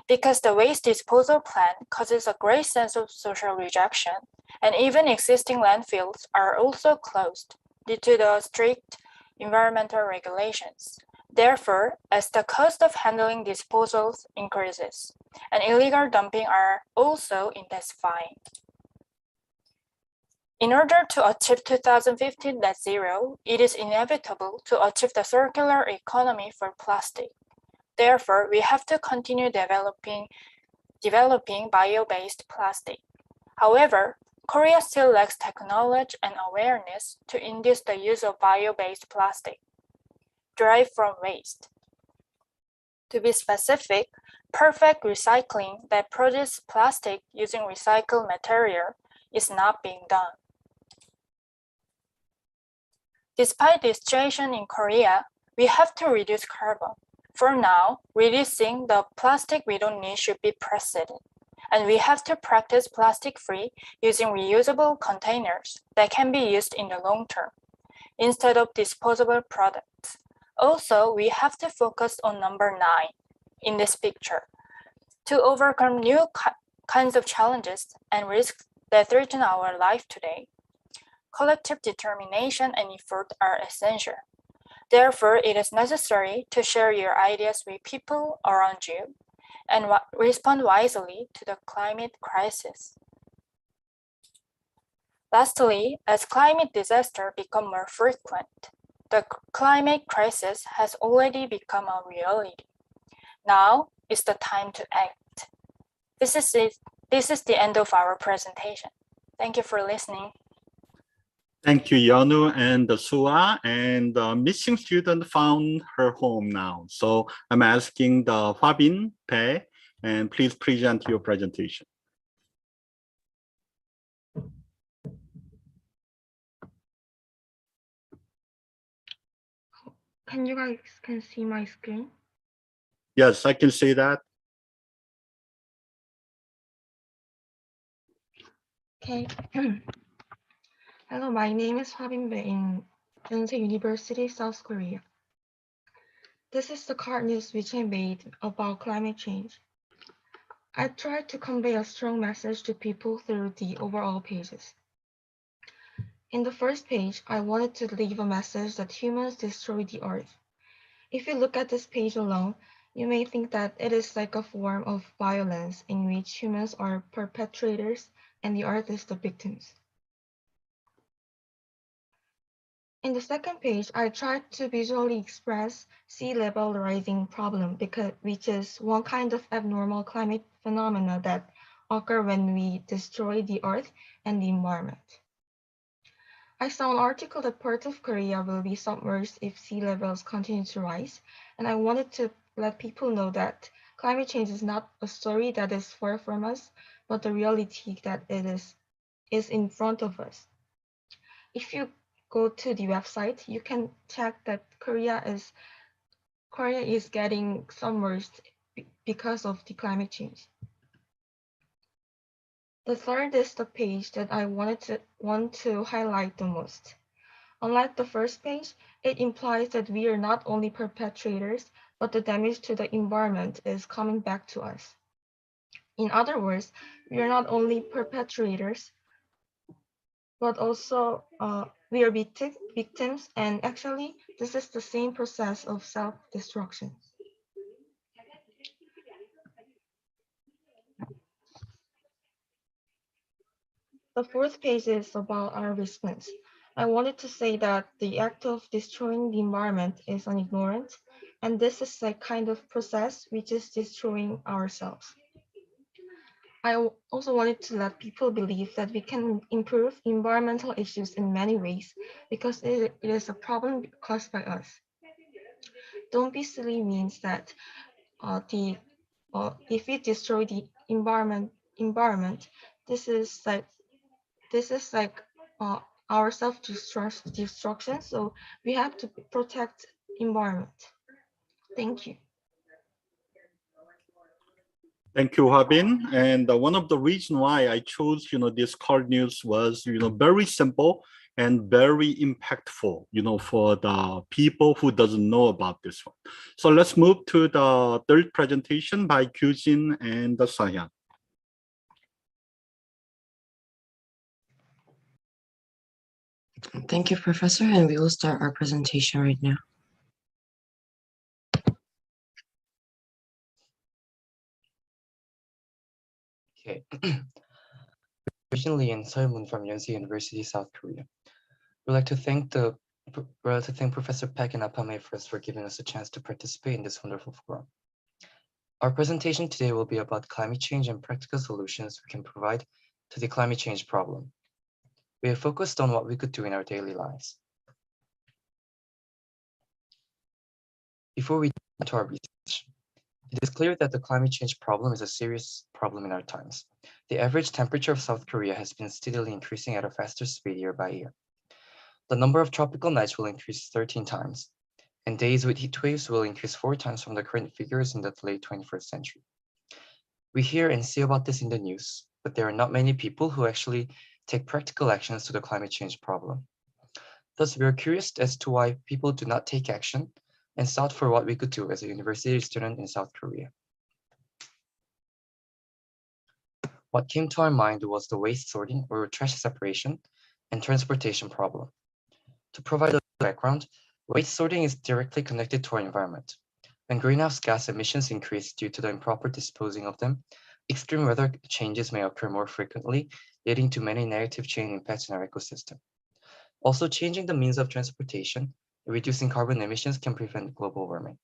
because the waste disposal plan causes a great sense of social rejection, and even existing landfills are also closed due to the strict environmental regulations. Therefore, as the cost of handling disposals increases, and illegal dumping are also intensifying. In order to achieve 2015 net zero, it is inevitable to achieve the circular economy for plastic. Therefore, we have to continue developing bio-based plastic. However, Korea still lacks technology and awareness to induce the use of bio-based plastic derived from waste. To be specific, perfect recycling that produces plastic using recycled material is not being done. Despite the situation in Korea, we have to reduce carbon. For now, reducing the plastic we don't need should be precedent, and we have to practice plastic-free using reusable containers that can be used in the long term, instead of disposable products. Also, we have to focus on number 9 in this picture to overcome new kinds of challenges and risks that threaten our life today. Collective determination and effort are essential. Therefore, it is necessary to share your ideas with people around you and respond wisely to the climate crisis. Lastly, as climate disasters become more frequent, the climate crisis has already become a reality. Now is the time to act. This is the end of our presentation. Thank you for listening. Thank you, Yeonu and Sua. And the missing student found her home now. So I'm asking the Hwabin Bae, and please present your presentation. Can you guys see my screen? Yes, I can see that. Okay. Hello, my name is Hwabin Bae in Yonsei University, South Korea. This is the card news which I made about climate change. I tried to convey a strong message to people through the overall pages. In the first page, I wanted to leave a message that humans destroy the earth. If you look at this page alone, you may think that it is like a form of violence in which humans are perpetrators and the earth is the victims. In the second page, I tried to visually express sea level rising problem which is one kind of abnormal climate phenomena that occur when we destroy the earth and the environment. I saw an article that parts of Korea will be submerged if sea levels continue to rise, and I wanted to let people know that climate change is not a story that is far from us, but the reality that it is in front of us. If you go to the website, you can check that Korea is getting submerged because of the climate change. The third is the page that I want to highlight the most. Unlike the first page, it implies that we are not only perpetrators, but the damage to the environment is coming back to us. In other words, we are not only perpetrators, but also we are victims, and actually this is the same process of self-destruction. The fourth page is about our response. I wanted to say that the act of destroying the environment is an ignorant, and this is a kind of process which is destroying ourselves. I also wanted to let people believe that we can improve environmental issues in many ways because it is a problem caused by us. Don't be silly means that if we destroy the environment, this is like our self-destruction. So we have to protect environment. Thank you. Thank you, Harbin. And one of the reasons why I chose, this card news was, very simple and very impactful, for the people who doesn't know about this one. So let's move to the third presentation by Kyujin and Sahyang. Thank you, Professor, and we will start our presentation right now. Okay. Originally in Seoul from Yonsei University, South Korea. We'd like to thank Professor Peck and APAMEI first for giving us a chance to participate in this wonderful forum. Our presentation today will be about climate change and practical solutions we can provide to the climate change problem. We have focused on what we could do in our daily lives. Before we turn to our research, it is clear that the climate change problem is a serious problem in our times. The average temperature of South Korea has been steadily increasing at a faster speed year by year. The number of tropical nights will increase 13 times, and days with heat waves will increase 4 times from the current figures in the late 21st century. We hear and see about this in the news, but there are not many people who actually take practical actions to the climate change problem. Thus, we are curious as to why people do not take action and sought for what we could do as a university student in South Korea. What came to our mind was the waste sorting or trash separation and transportation problem. To provide a background, waste sorting is directly connected to our environment. When greenhouse gas emissions increase due to the improper disposing of them, extreme weather changes may occur more frequently, leading to many negative chain impacts in our ecosystem. Also, changing the means of transportation and reducing carbon emissions can prevent global warming.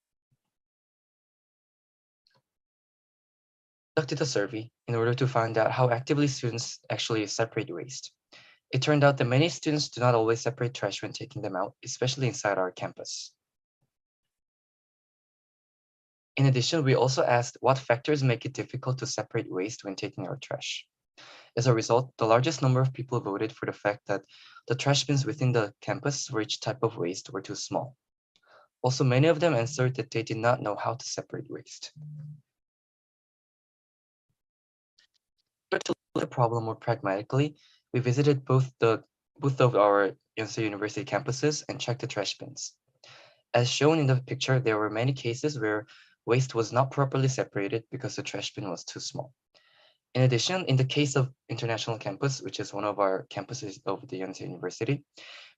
We conducted a survey in order to find out how actively students actually separate waste. It turned out that many students do not always separate trash when taking them out, especially inside our campus. In addition, we also asked what factors make it difficult to separate waste when taking out trash. As a result, the largest number of people voted for the fact that the trash bins within the campus for each type of waste were too small. Also, many of them answered that they did not know how to separate waste. To look at the problem more pragmatically, we visited both of our Yonsei University campuses and checked the trash bins. As shown in the picture, there were many cases where waste was not properly separated because the trash bin was too small. In addition, in the case of International Campus, which is one of our campuses of the Yonsei University,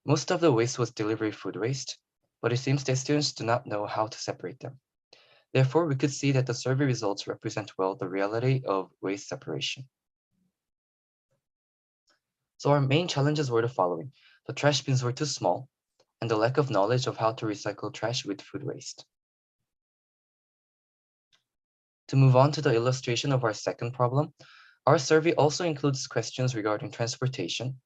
most of the waste was delivery food waste, but it seems that students do not know how to separate them. Therefore, we could see that the survey results represent well the reality of waste separation. So our main challenges were the following. The trash bins were too small, and the lack of knowledge of how to recycle trash with food waste. To move on to the illustration of our second problem, our survey also includes questions regarding transportation,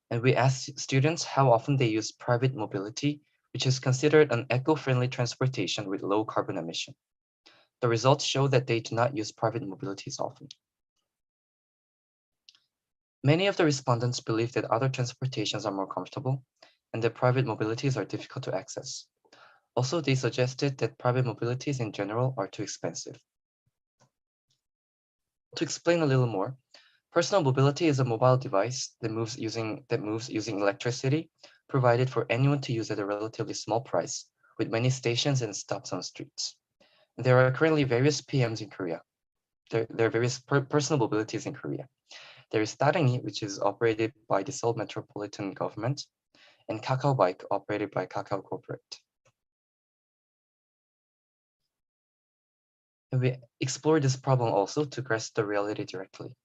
and we asked students how often they use private mobility, which is considered an eco-friendly transportation with low carbon emission. The results show that they do not use private mobilities often. Many of the respondents believe that other transportations are more comfortable and that private mobilities are difficult to access. Also, they suggested that private mobilities in general are too expensive. To explain a little more, personal mobility is a mobile device that moves using electricity provided for anyone to use at a relatively small price, with many stations and stops on streets. There are currently various PMs in Korea. There are various personal mobilities in Korea. There is Tarengi, which is operated by the Seoul Metropolitan Government, and Kakao Bike, operated by Kakao Corporate. And we explored this problem also to grasp the reality directly.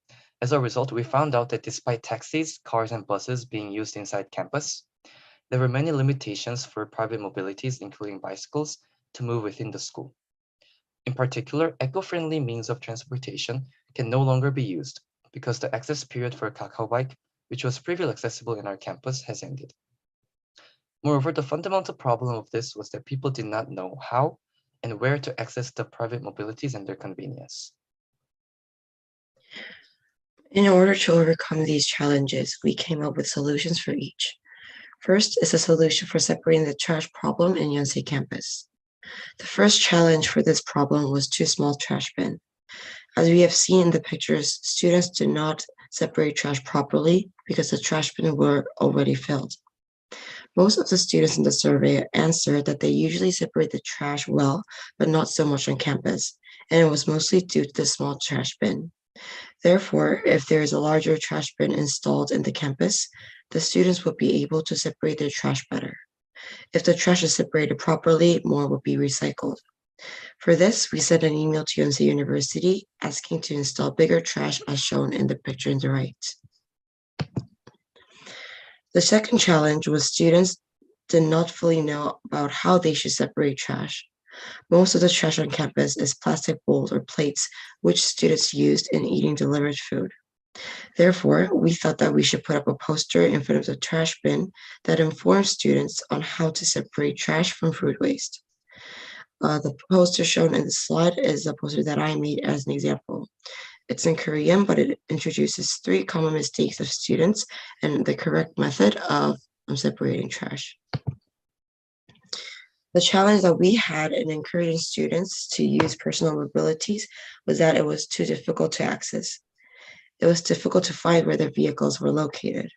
As a result, we found out that despite taxis, cars, and buses being used inside campus, there were many limitations for private mobilities, including bicycles, to move within the school. In particular, eco-friendly means of transportation can no longer be used because the access period for a Kakao bike, which was previously accessible in our campus, has ended. Moreover, the fundamental problem of this was that people did not know how and where to access the private mobilities and their convenience. In order to overcome these challenges, we came up with solutions for each. First is a solution for separating the trash problem in Yonsei campus. The first challenge for this problem was too small trash bin. As we have seen in the pictures, students did not separate trash properly because the trash bin were already filled. Most of the students in the survey answered that they usually separate the trash well, but not so much on campus, and it was mostly due to the small trash bin. Therefore, if there is a larger trash bin installed in the campus, the students will be able to separate their trash better. If the trash is separated properly, more will be recycled. For this, we sent an email to Yonsei University asking to install bigger trash as shown in the picture on the right. The second challenge was students did not fully know about how they should separate trash. Most of the trash on campus is plastic bowls or plates, which students used in eating delivered food. Therefore, we thought that we should put up a poster in front of the trash bin that informs students on how to separate trash from food waste. The poster shown in the slide is a poster that I made as an example. It's in Korean, but it introduces 3 common mistakes of students and the correct method of separating trash. The challenge that we had in encouraging students to use personal mobilities was that it was too difficult to access. It was difficult to find where their vehicles were located.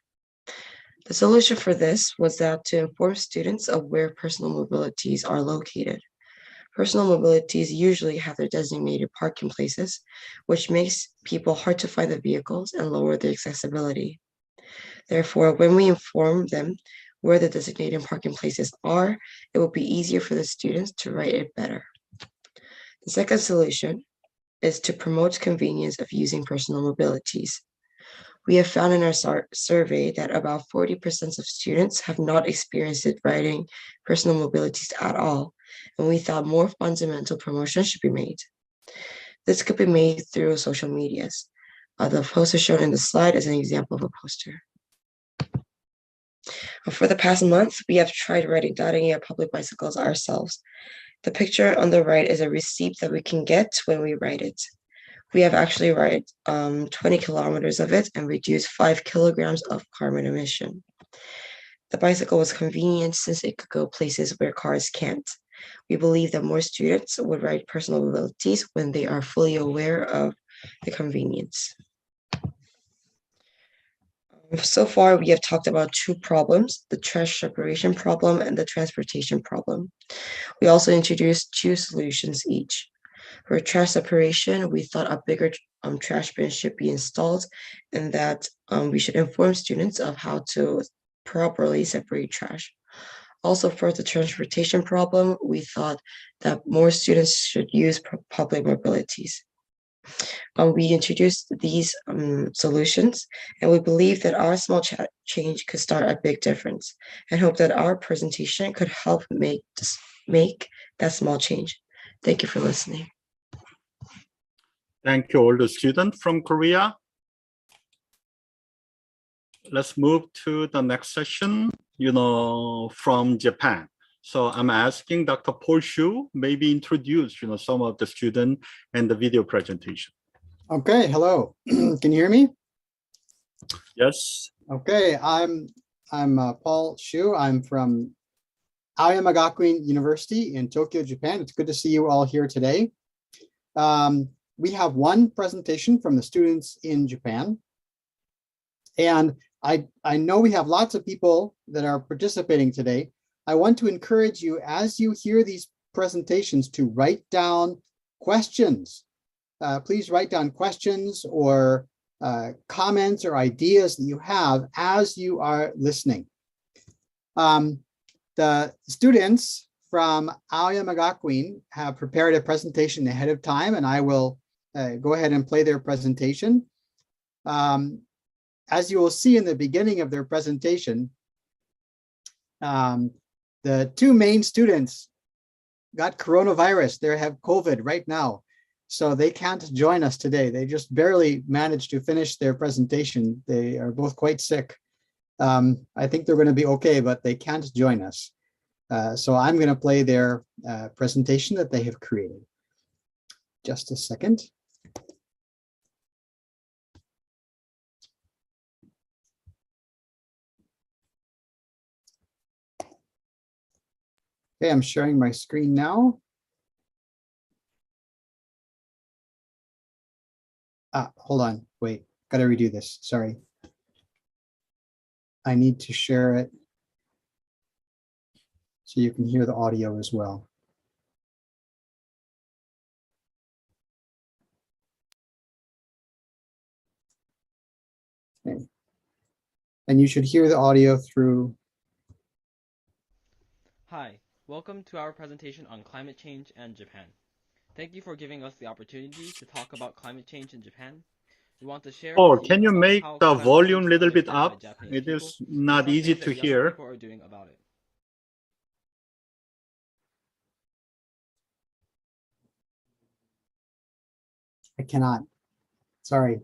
The solution for this was that to inform students of where personal mobilities are located. Personal mobilities usually have their designated parking places, which makes people hard to find the vehicles and lower their accessibility. Therefore, when we inform them where the designated parking places are, it will be easier for the students to write it better. The second solution is to promote convenience of using personal mobilities. We have found in our survey that about 40% of students have not experienced it riding personal mobilities at all, and we thought more fundamental promotion should be made. This could be made through social medias. The poster shown in the slide is an example of a poster. For the past month, we have tried riding Darengia public bicycles ourselves. The picture on the right is a receipt that we can get when we ride it. We have actually ride 20 kilometers of it and reduced 5 kilograms of carbon emission. The bicycle was convenient since it could go places where cars can't. We believe that more students would ride personal mobilities when they are fully aware of the convenience. So far, we have talked about 2 problems, the trash separation problem and the transportation problem. We also introduced 2 solutions each. For trash separation, we thought a bigger trash bin should be installed and that we should inform students of how to properly separate trash. Also, for the transportation problem, we thought that more students should use public mobilities. We introduced these solutions, and we believe that our small change could start a big difference, and hope that our presentation could help make that small change. Thank you for listening. Thank you, all the students from Korea. Let's move to the next session, from Japan. So I'm asking Dr. Paul Shu, maybe introduce, some of the students and the video presentation. Okay, hello. Can you hear me? Yes. Okay, I'm Paul Shu. I'm from Aoyama Gakuin University in Tokyo, Japan. It's good to see you all here today. We have one presentation from the students in Japan. And I know we have lots of people that are participating today. I want to encourage you, as you hear these presentations, to write down questions. Please write down questions or comments or ideas that you have as you are listening. The students from Aoyama Gakuin have prepared a presentation ahead of time, and I will go ahead and play their presentation. As you will see in the beginning of their presentation, the two main students got coronavirus. They have COVID right now, so they can't join us today. They just barely managed to finish their presentation. They are both quite sick. I think they're going to be okay, but they can't join us. So I'm going to play their presentation that they have created. Just a second. Okay, I'm sharing my screen now. Hold on, wait, gotta redo this, sorry. I need to share it so you can hear the audio as well. Okay. And you should hear the audio through. Hi, welcome to our presentation on climate change and Japan. Thank you for giving us the opportunity to talk about climate change in Japan. We want to share Oh, with you can you about make how the climate volume change a is little bit understood by up? Japanese It people is and not some easy things to that young hear. people are doing about it. I cannot, sorry.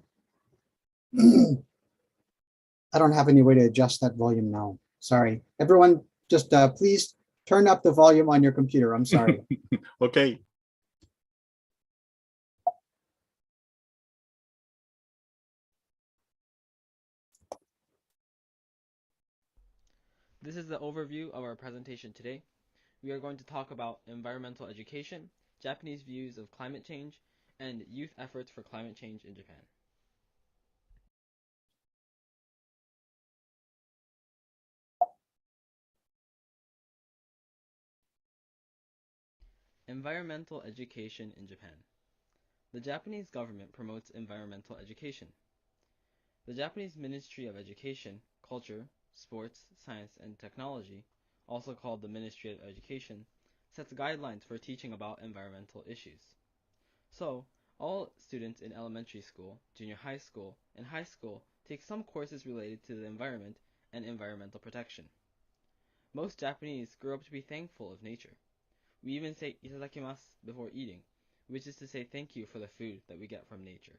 I don't have any way to adjust that volume now. Sorry. Everyone, just please turn up the volume on your computer. I'm sorry. Okay. This is the overview of our presentation today. We are going to talk about environmental education, Japanese views of climate change, and youth efforts for climate change in Japan. Environmental education in Japan. The Japanese government promotes environmental education. The Japanese Ministry of Education, Culture, Sports, Science, and Technology, also called the Ministry of Education, sets guidelines for teaching about environmental issues. So, all students in elementary school, junior high school, and high school take some courses related to the environment and environmental protection. Most Japanese grow up to be thankful of nature. We even say itadakimasu before eating, which is to say thank you for the food that we get from nature.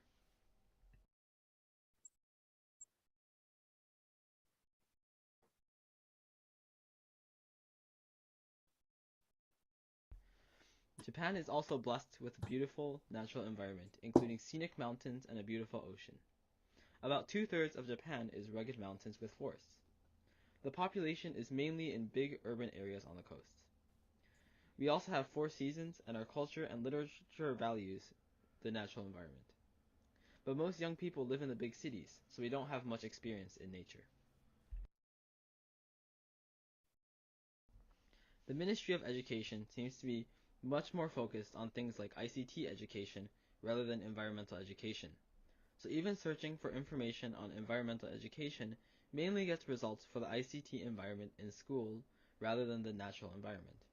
Japan is also blessed with a beautiful natural environment, including scenic mountains and a beautiful ocean. About 2/3 of Japan is rugged mountains with forests. The population is mainly in big urban areas on the coast. We also have 4 seasons, and our culture and literature values the natural environment. But most young people live in the big cities, so we don't have much experience in nature. The Ministry of Education seems to be much more focused on things like ICT education rather than environmental education. So even searching for information on environmental education mainly gets results for the ICT environment in school rather than the natural environment.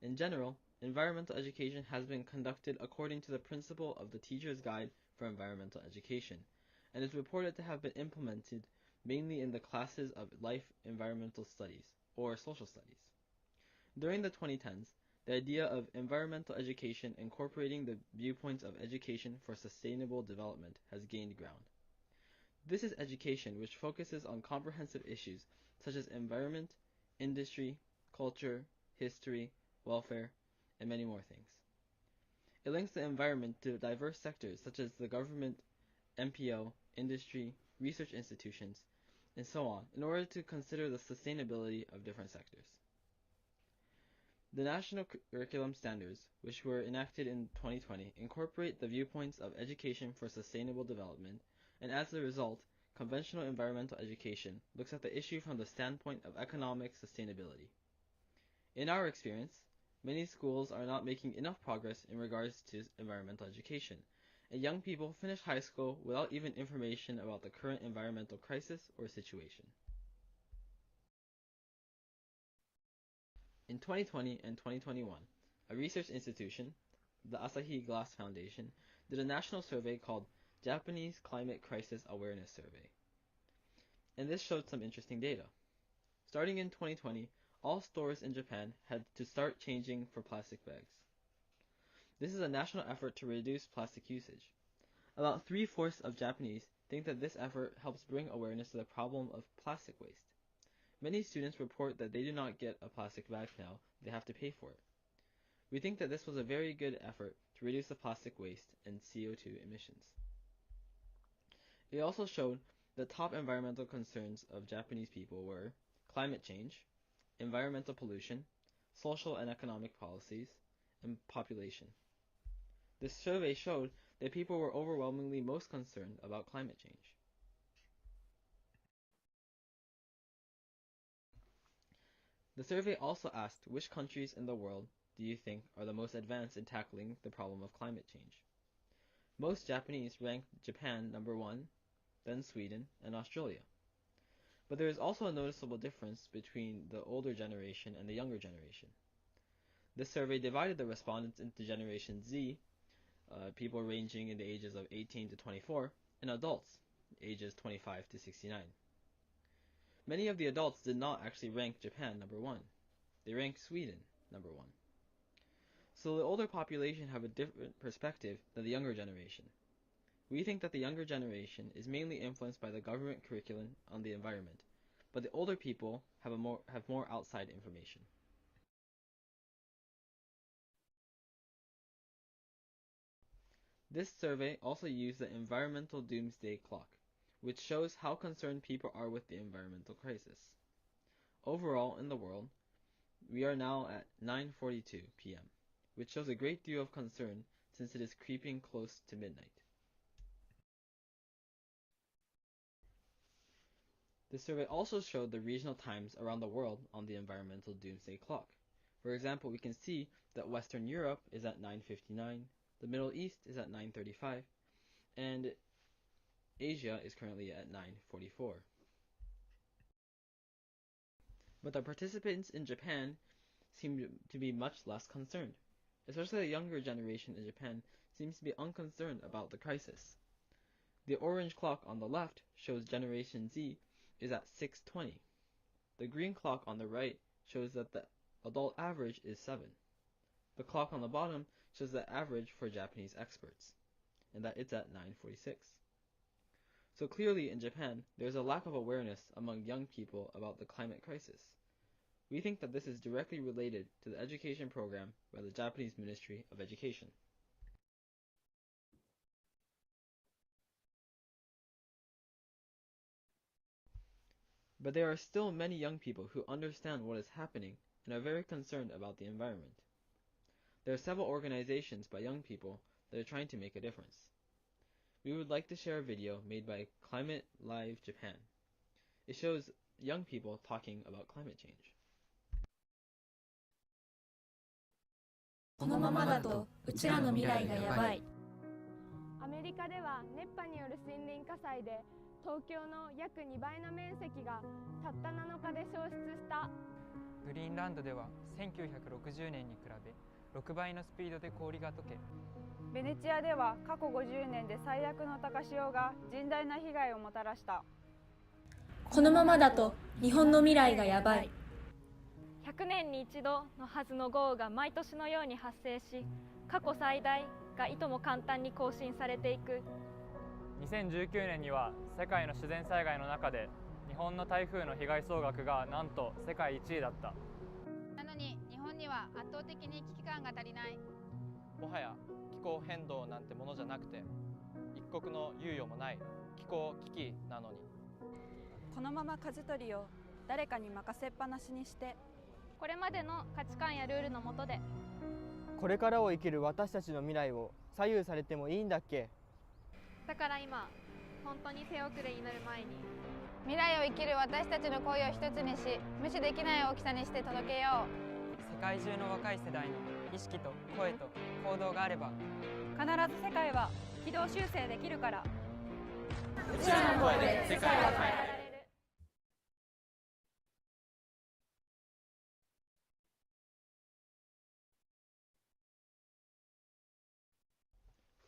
In general, environmental education has been conducted according to the principle of the Teacher's Guide for Environmental Education, and is reported to have been implemented mainly in the classes of life environmental studies, or social studies. During the 2010s, the idea of environmental education incorporating the viewpoints of education for sustainable development has gained ground. This is education which focuses on comprehensive issues such as environment, industry, culture, history, welfare, and many more things. It links the environment to diverse sectors such as the government, NPO, industry, research institutions, and so on in order to consider the sustainability of different sectors. The national curriculum standards, which were enacted in 2020, incorporate the viewpoints of education for sustainable development, and as a result, conventional environmental education looks at the issue from the standpoint of economic sustainability. In our experience, many schools are not making enough progress in regards to environmental education, and young people finish high school without even information about the current environmental crisis or situation. In 2020 and 2021, a research institution, the Asahi Glass Foundation, did a national survey called Japanese Climate Crisis Awareness Survey. And this showed some interesting data. Starting in 2020, all stores in Japan had to start changing for plastic bags. This is a national effort to reduce plastic usage. About 3/4 of Japanese think that this effort helps bring awareness to the problem of plastic waste. Many students report that they do not get a plastic bag now, they have to pay for it. We think that this was a very good effort to reduce the plastic waste and CO2 emissions. It also showed the top environmental concerns of Japanese people were climate change, environmental pollution, social and economic policies, and population. This survey showed that people were overwhelmingly most concerned about climate change. The survey also asked which countries in the world do you think are the most advanced in tackling the problem of climate change. Most Japanese ranked Japan number 1, then Sweden, and Australia. But there is also a noticeable difference between the older generation and the younger generation. This survey divided the respondents into Generation Z, people ranging in the ages of 18 to 24, and adults, ages 25 to 69. Many of the adults did not actually rank Japan number 1. They ranked Sweden number 1. So the older population have a different perspective than the younger generation. We think that the younger generation is mainly influenced by the government curriculum on the environment, but the older people have more outside information. This survey also used the environmental doomsday clock, which shows how concerned people are with the environmental crisis. Overall, in the world, we are now at 9:42 p.m., which shows a great deal of concern since it is creeping close to midnight. The survey also showed the regional times around the world on the environmental doomsday clock. For example, we can see that Western Europe is at 9:59, the Middle East is at 9:35, and Asia is currently at 9:44. But the participants in Japan seem to be much less concerned. Especially the younger generation in Japan seems to be unconcerned about the crisis. The orange clock on the left shows Generation Z is at 6:20. The green clock on the right shows that the adult average is 7. The clock on the bottom shows the average for Japanese experts, and that it's at 9:46. So clearly in Japan, there's a lack of awareness among young people about the climate crisis. We think that this is directly related to the education program by the Japanese Ministry of Education. But there are still many young people who understand what is happening and are very concerned about the environment. There are several organizations by young people that are trying to make a difference. We would like to share a video made by Climate Live Japan. It shows young people talking about climate change. このままだとうちらの未来がやばい。アメリカでは熱波による森林火災で東京の約2倍の面積がたった7日で消失した。グリーンランドでは1960年に比べ6倍のスピードで氷が溶け、ベネチアでは過去50年で最悪の高潮が甚大な被害をもたらした。このままだと日本の未来がやばい。100年に一度のはずの豪雨が毎年のように発生し、過去最大がいとも簡単に更新されていく。2019年には世界の自然災害の中で日本の台風の被害総額がなんと世界1位だった。なのに日本には圧倒的に危機感が足りない。もはや気候変動なんてものじゃなくて、一刻の猶予もない気候危機なのに。このまま舵取りを誰かに任せっぱなしにして、これまでの価値観やルールの下で、これからを生きる私たちの未来を左右されてもいいんだっけ。だから今、本当に手遅れになる前に、未来を生きる私たちの声を一つにし、無視できない大きさにして届けよう。世界中の若い世代の意識と声と行動があれば、必ず世界は軌道修正できるから。うちらの声で世界は変えられる。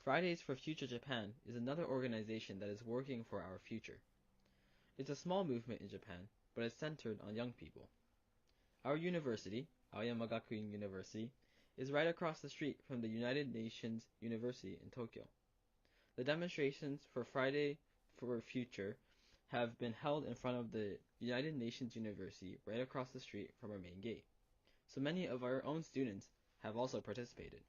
Fridays for Future Japan is another organization that is working for our future. It's a small movement in Japan, but it's centered on young people. Our university, Aoyama Gakuin University, is right across the street from the United Nations University in Tokyo. The demonstrations for Friday for Future have been held in front of the United Nations University right across the street from our main gate. So many of our own students have also participated.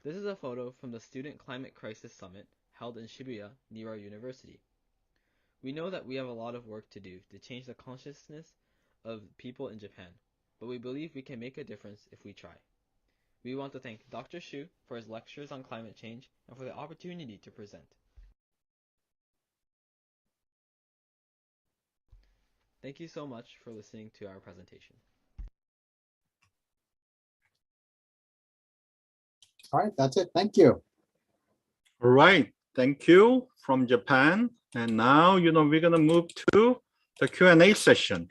This is a photo from the Student Climate Crisis Summit held in Shibuya near our university. We know that we have a lot of work to do to change the consciousness of people in Japan, but we believe we can make a difference if we try. We want to thank Dr. Shu for his lectures on climate change and for the opportunity to present. Thank you so much for listening to our presentation. All right, that's it. Thank you. All right, thank you from Japan. And now, we're gonna move to the Q&A session.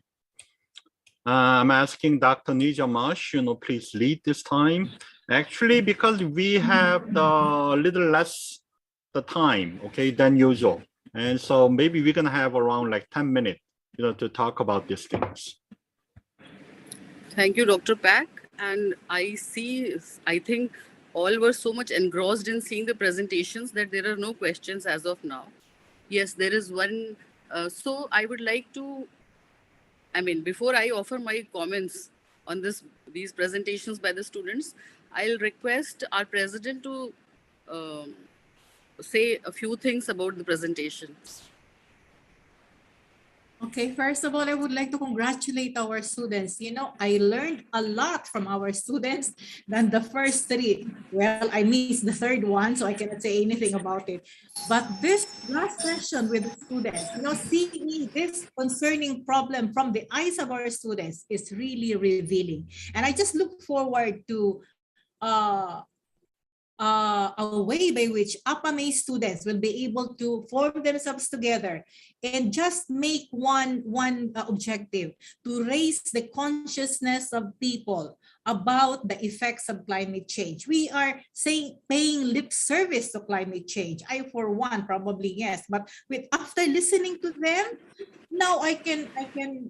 I'm asking Dr. Nijamash, please lead this time. Actually, because we have a little less the time, okay, than usual. And so maybe we're gonna have around like 10 minutes, to talk about these things. Thank you, Dr. Pak. And I think all were so much engrossed in seeing the presentations that there are no questions as of now. Yes, there is one. So I would like to, before I offer my comments on these presentations by the students, I'll request our president to say a few things about the presentations. Okay, first of all, I would like to congratulate our students. I learned a lot from our students than the first three. Well, I missed the third one, so I cannot say anything about it. But this last session with the students, seeing this concerning problem from the eyes of our students is really revealing. And I just look forward to a way by which APAMEI students will be able to form themselves together and just make one objective, to raise the consciousness of people about the effects of climate change. We are paying lip service to climate change. I, for one, probably yes, but after listening to them, now I can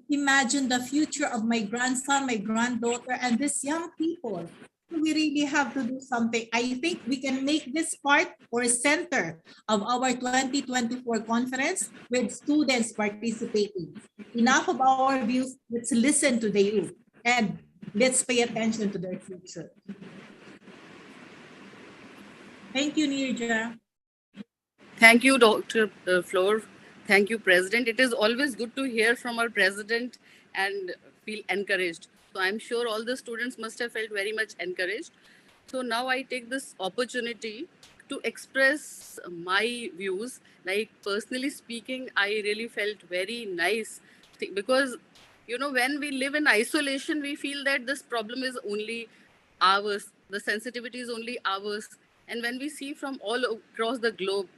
imagine the future of my grandson, my granddaughter, and these young people. We really have to do something. I think we can make this part or center of our 2024 conference with students participating. Enough of our views. Let's listen to the youth and let's pay attention to their future. Thank you, Nirja. Thank you, Dr. Floor. Thank you, President. It is always good to hear from our President and feel encouraged. So I'm sure all the students must have felt very much encouraged. So now I take this opportunity to express my views. Like personally speaking, I really felt very nice because, when we live in isolation, we feel that this problem is only ours. The sensitivity is only ours. And when we see from all across the globe,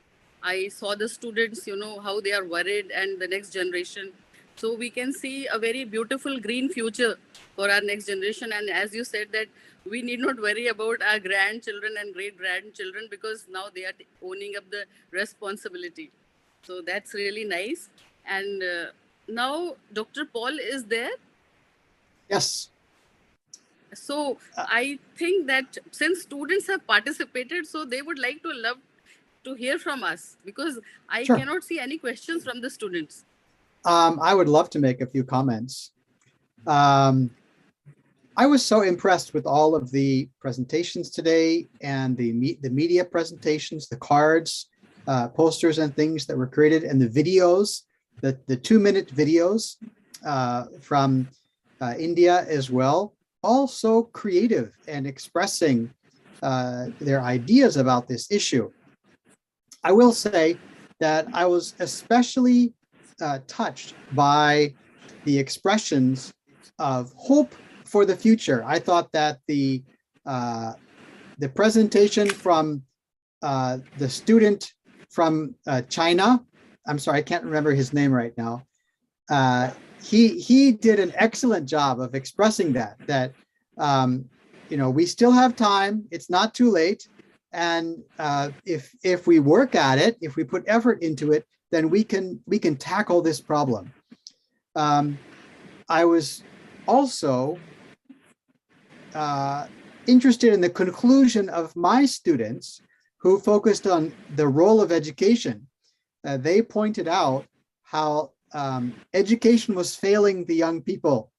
I saw the students, how they are worried and the next generation. So we can see a very beautiful green future for our next generation. And as you said that we need not worry about our grandchildren and great-grandchildren because now they are owning up the responsibility. So that's really nice. And now Dr. Paul is there. Yes. So I think that since students have participated, so they would like to love to hear from us because I Sure. cannot see any questions from the students. I would love to make a few comments. I was so impressed with all of the presentations today and the media presentations, the cards, posters and things that were created, and the videos, the 2-minute videos from India as well. All so creative and expressing their ideas about this issue. I will say that I was especially touched by the expressions of hope for the future. I thought that the presentation from the student from China I'm sorry, I can't remember his name right now. He did an excellent job of expressing that we still have time. It's not too late, and if we work at it, if we put effort into it, then we can tackle this problem. I was also interested in the conclusion of my students who focused on the role of education. They pointed out how education was failing the young people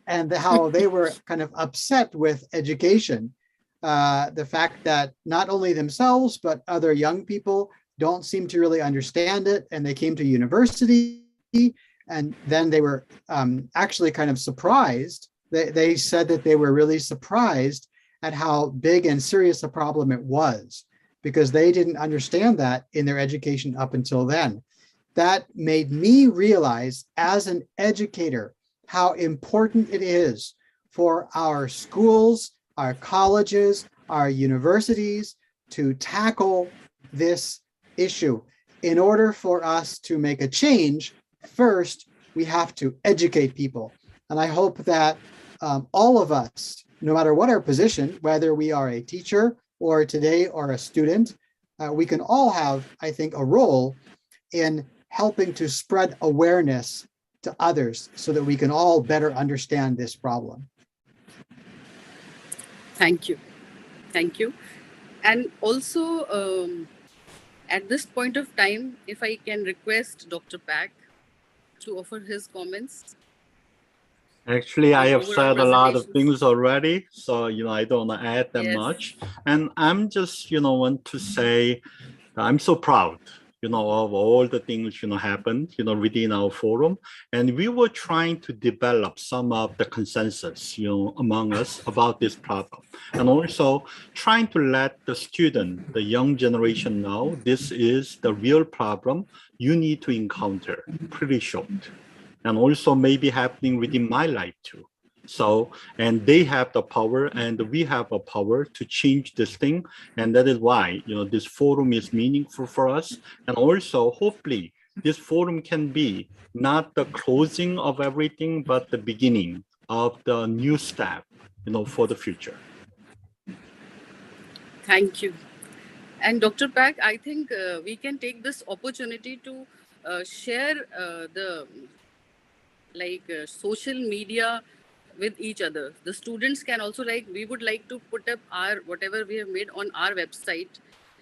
and how they were kind of upset with education. The fact that not only themselves, but other young people don't seem to really understand it. And they came to university and then they were actually kind of surprised. They said that they were really surprised at how big and serious a problem it was, because they didn't understand that in their education up until then. That made me realize as an educator how important it is for our schools, our colleges, our universities to tackle this issue. In order for us to make a change, first, we have to educate people. And I hope that all of us, no matter what our position, whether we are a teacher or today or a student, we can all have, I think, a role in helping to spread awareness to others so that we can all better understand this problem. Thank you. Thank you. And also, at this point of time, if I can request Dr. Pak to offer his comments. Actually, I have said a lot of presentations. things already, so I don't want to add that Yes. much. And I'm just want to say I'm so proud of all the things happened within our forum, and we were trying to develop some of the consensus among us about this problem, and also trying to let the student, the young generation, know this is the real problem you need to encounter pretty short, and also maybe happening within my life too. So, and they have the power and we have a power to change this thing. And that is why, this forum is meaningful for us. And also, hopefully, this forum can be not the closing of everything, but the beginning of the new step, for the future. Thank you. And Dr. Pak, I think we can take this opportunity to share the social media with each other. The students can also we would like to put up our whatever we have made on our website,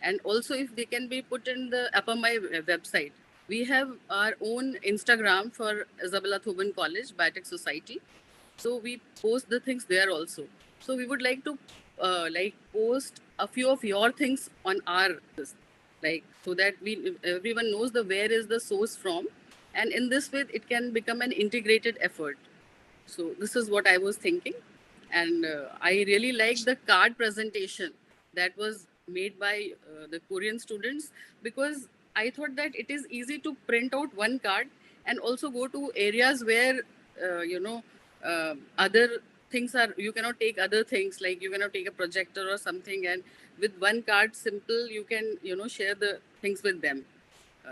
and also if they can be put in the APAMEI website. We have our own Instagram for Isabella Thuban College Biotech Society, so we post the things there also. So we would like to post a few of your things on our so that everyone knows where is the source from, and in this way it can become an integrated effort. So this is what I was thinking. And I really like the card presentation that was made by the Korean students, because I thought that it is easy to print out one card and also go to areas where, other things are, you cannot take other things, like you cannot take a projector or something. And with one card, simple, you can, share the things with them,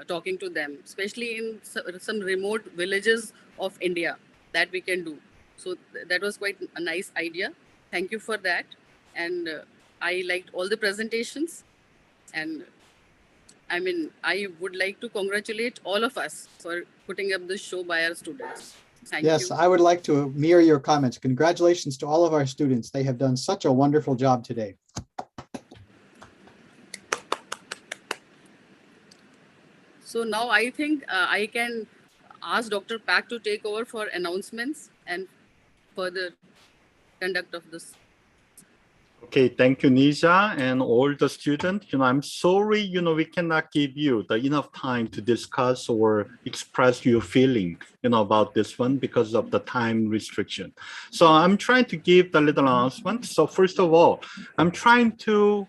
talking to them, especially in some remote villages of India, that we can do. So that was quite a nice idea. Thank you for that. And I liked all the presentations. And I would like to congratulate all of us for putting up this show by our students. Thank Yes, you. I would like to mirror your comments. Congratulations to all of our students. They have done such a wonderful job today. So now I think I can ask Dr. Pak to take over for announcements and further conduct of this. Okay, thank you, Nisha, and all the students. I'm sorry, we cannot give you the enough time to discuss or express your feeling, about this one because of the time restriction. So I'm trying to give the little announcement. So first of all, I'm trying to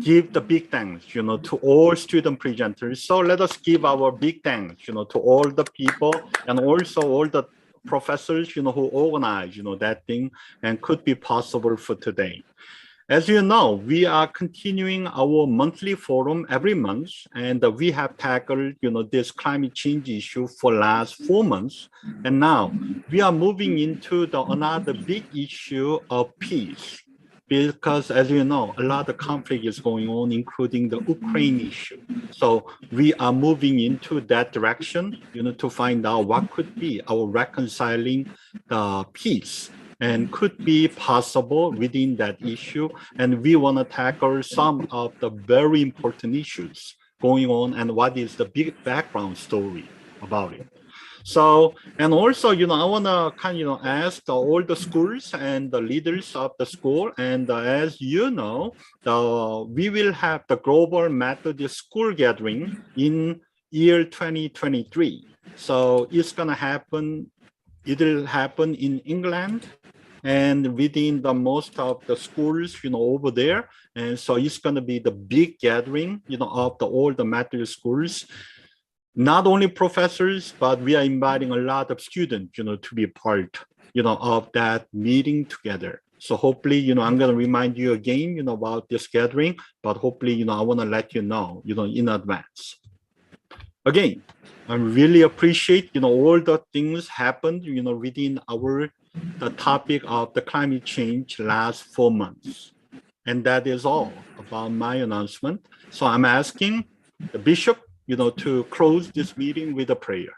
give the big thanks, to all student presenters. So let us give our big thanks, to all the people and also all the professors, who organize, that thing and could be possible for today. as you know, we are continuing our monthly forum every month, and we have tackled, this climate change issue for last 4 months. And now we are moving into another big issue of peace. Because as you know, a lot of conflict is going on, including the Ukraine issue. So we are moving into that direction, to find out what could be our reconciling the peace and could be possible within that issue. And we want to tackle some of the very important issues going on and what is the big background story about it. So, and also, I want to ask all the schools and the leaders of the school. And as you know, we will have the Global Methodist School Gathering in year 2023. So it's going to happen, it'll happen in England and within the most of the schools, over there. And so it's going to be the big gathering, of all the Methodist schools. Not only professors, but we are inviting a lot of students, to be part, of that meeting together. So hopefully, I'm going to remind you again, about this gathering, but hopefully, I want to let you know, in advance. Again, I really appreciate, all the things happened, within the topic of the climate change last 4 months. And that is all about my announcement. So I'm asking the bishop, to close this meeting with a prayer.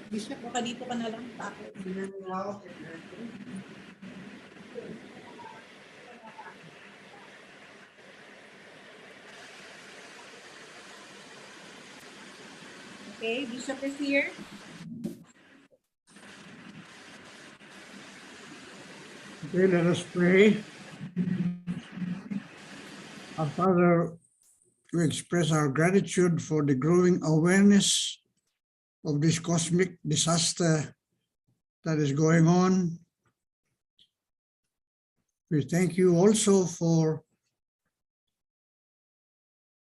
Bishop, baka dito ka na lang. Okay, Bishop is here. Okay, let us pray. Our Father, we express our gratitude for the growing awareness of this cosmic disaster that is going on. We thank you also for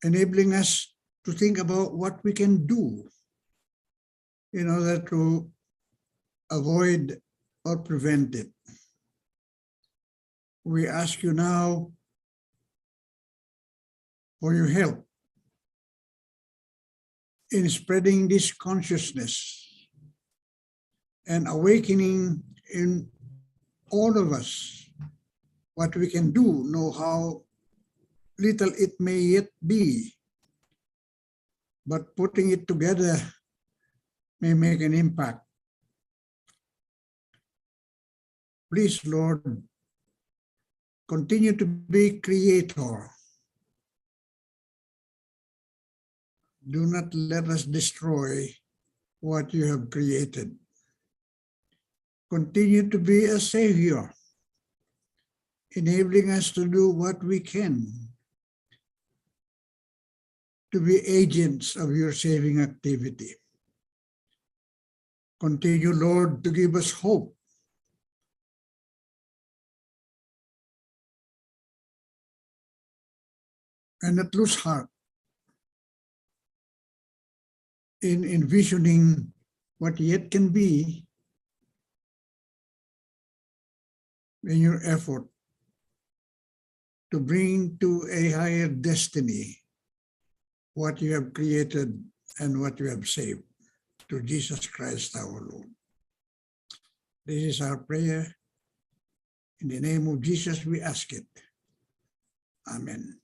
enabling us to think about what we can do in order to avoid or prevent it. We ask you now for your help in spreading this consciousness and awakening in all of us what we can do, know how little it may yet be, but putting it together may make an impact. Please, Lord, continue to be creator. Do not let us destroy what you have created. Continue to be a savior, enabling us to do what we can to be agents of your saving activity. Continue, Lord, to give us hope. And not lose heart in envisioning what yet can be in your effort to bring to a higher destiny what you have created and what you have saved, through Jesus Christ our Lord. This is our prayer. In the name of Jesus we ask it. Amen.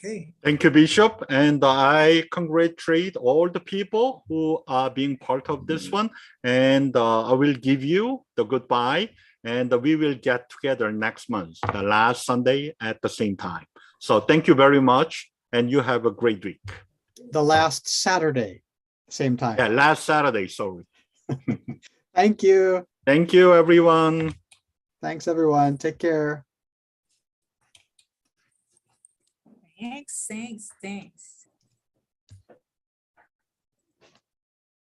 Okay. Thank you, Bishop. And I congratulate all the people who are being part of this one. And I will give you the goodbye. And we will get together next month, the last Sunday at the same time. So thank you very much. And you have a great week. The last Saturday, same time. Yeah, last Saturday, sorry. Thank you. Thank you, everyone. Thanks, everyone. Take care. Thanks.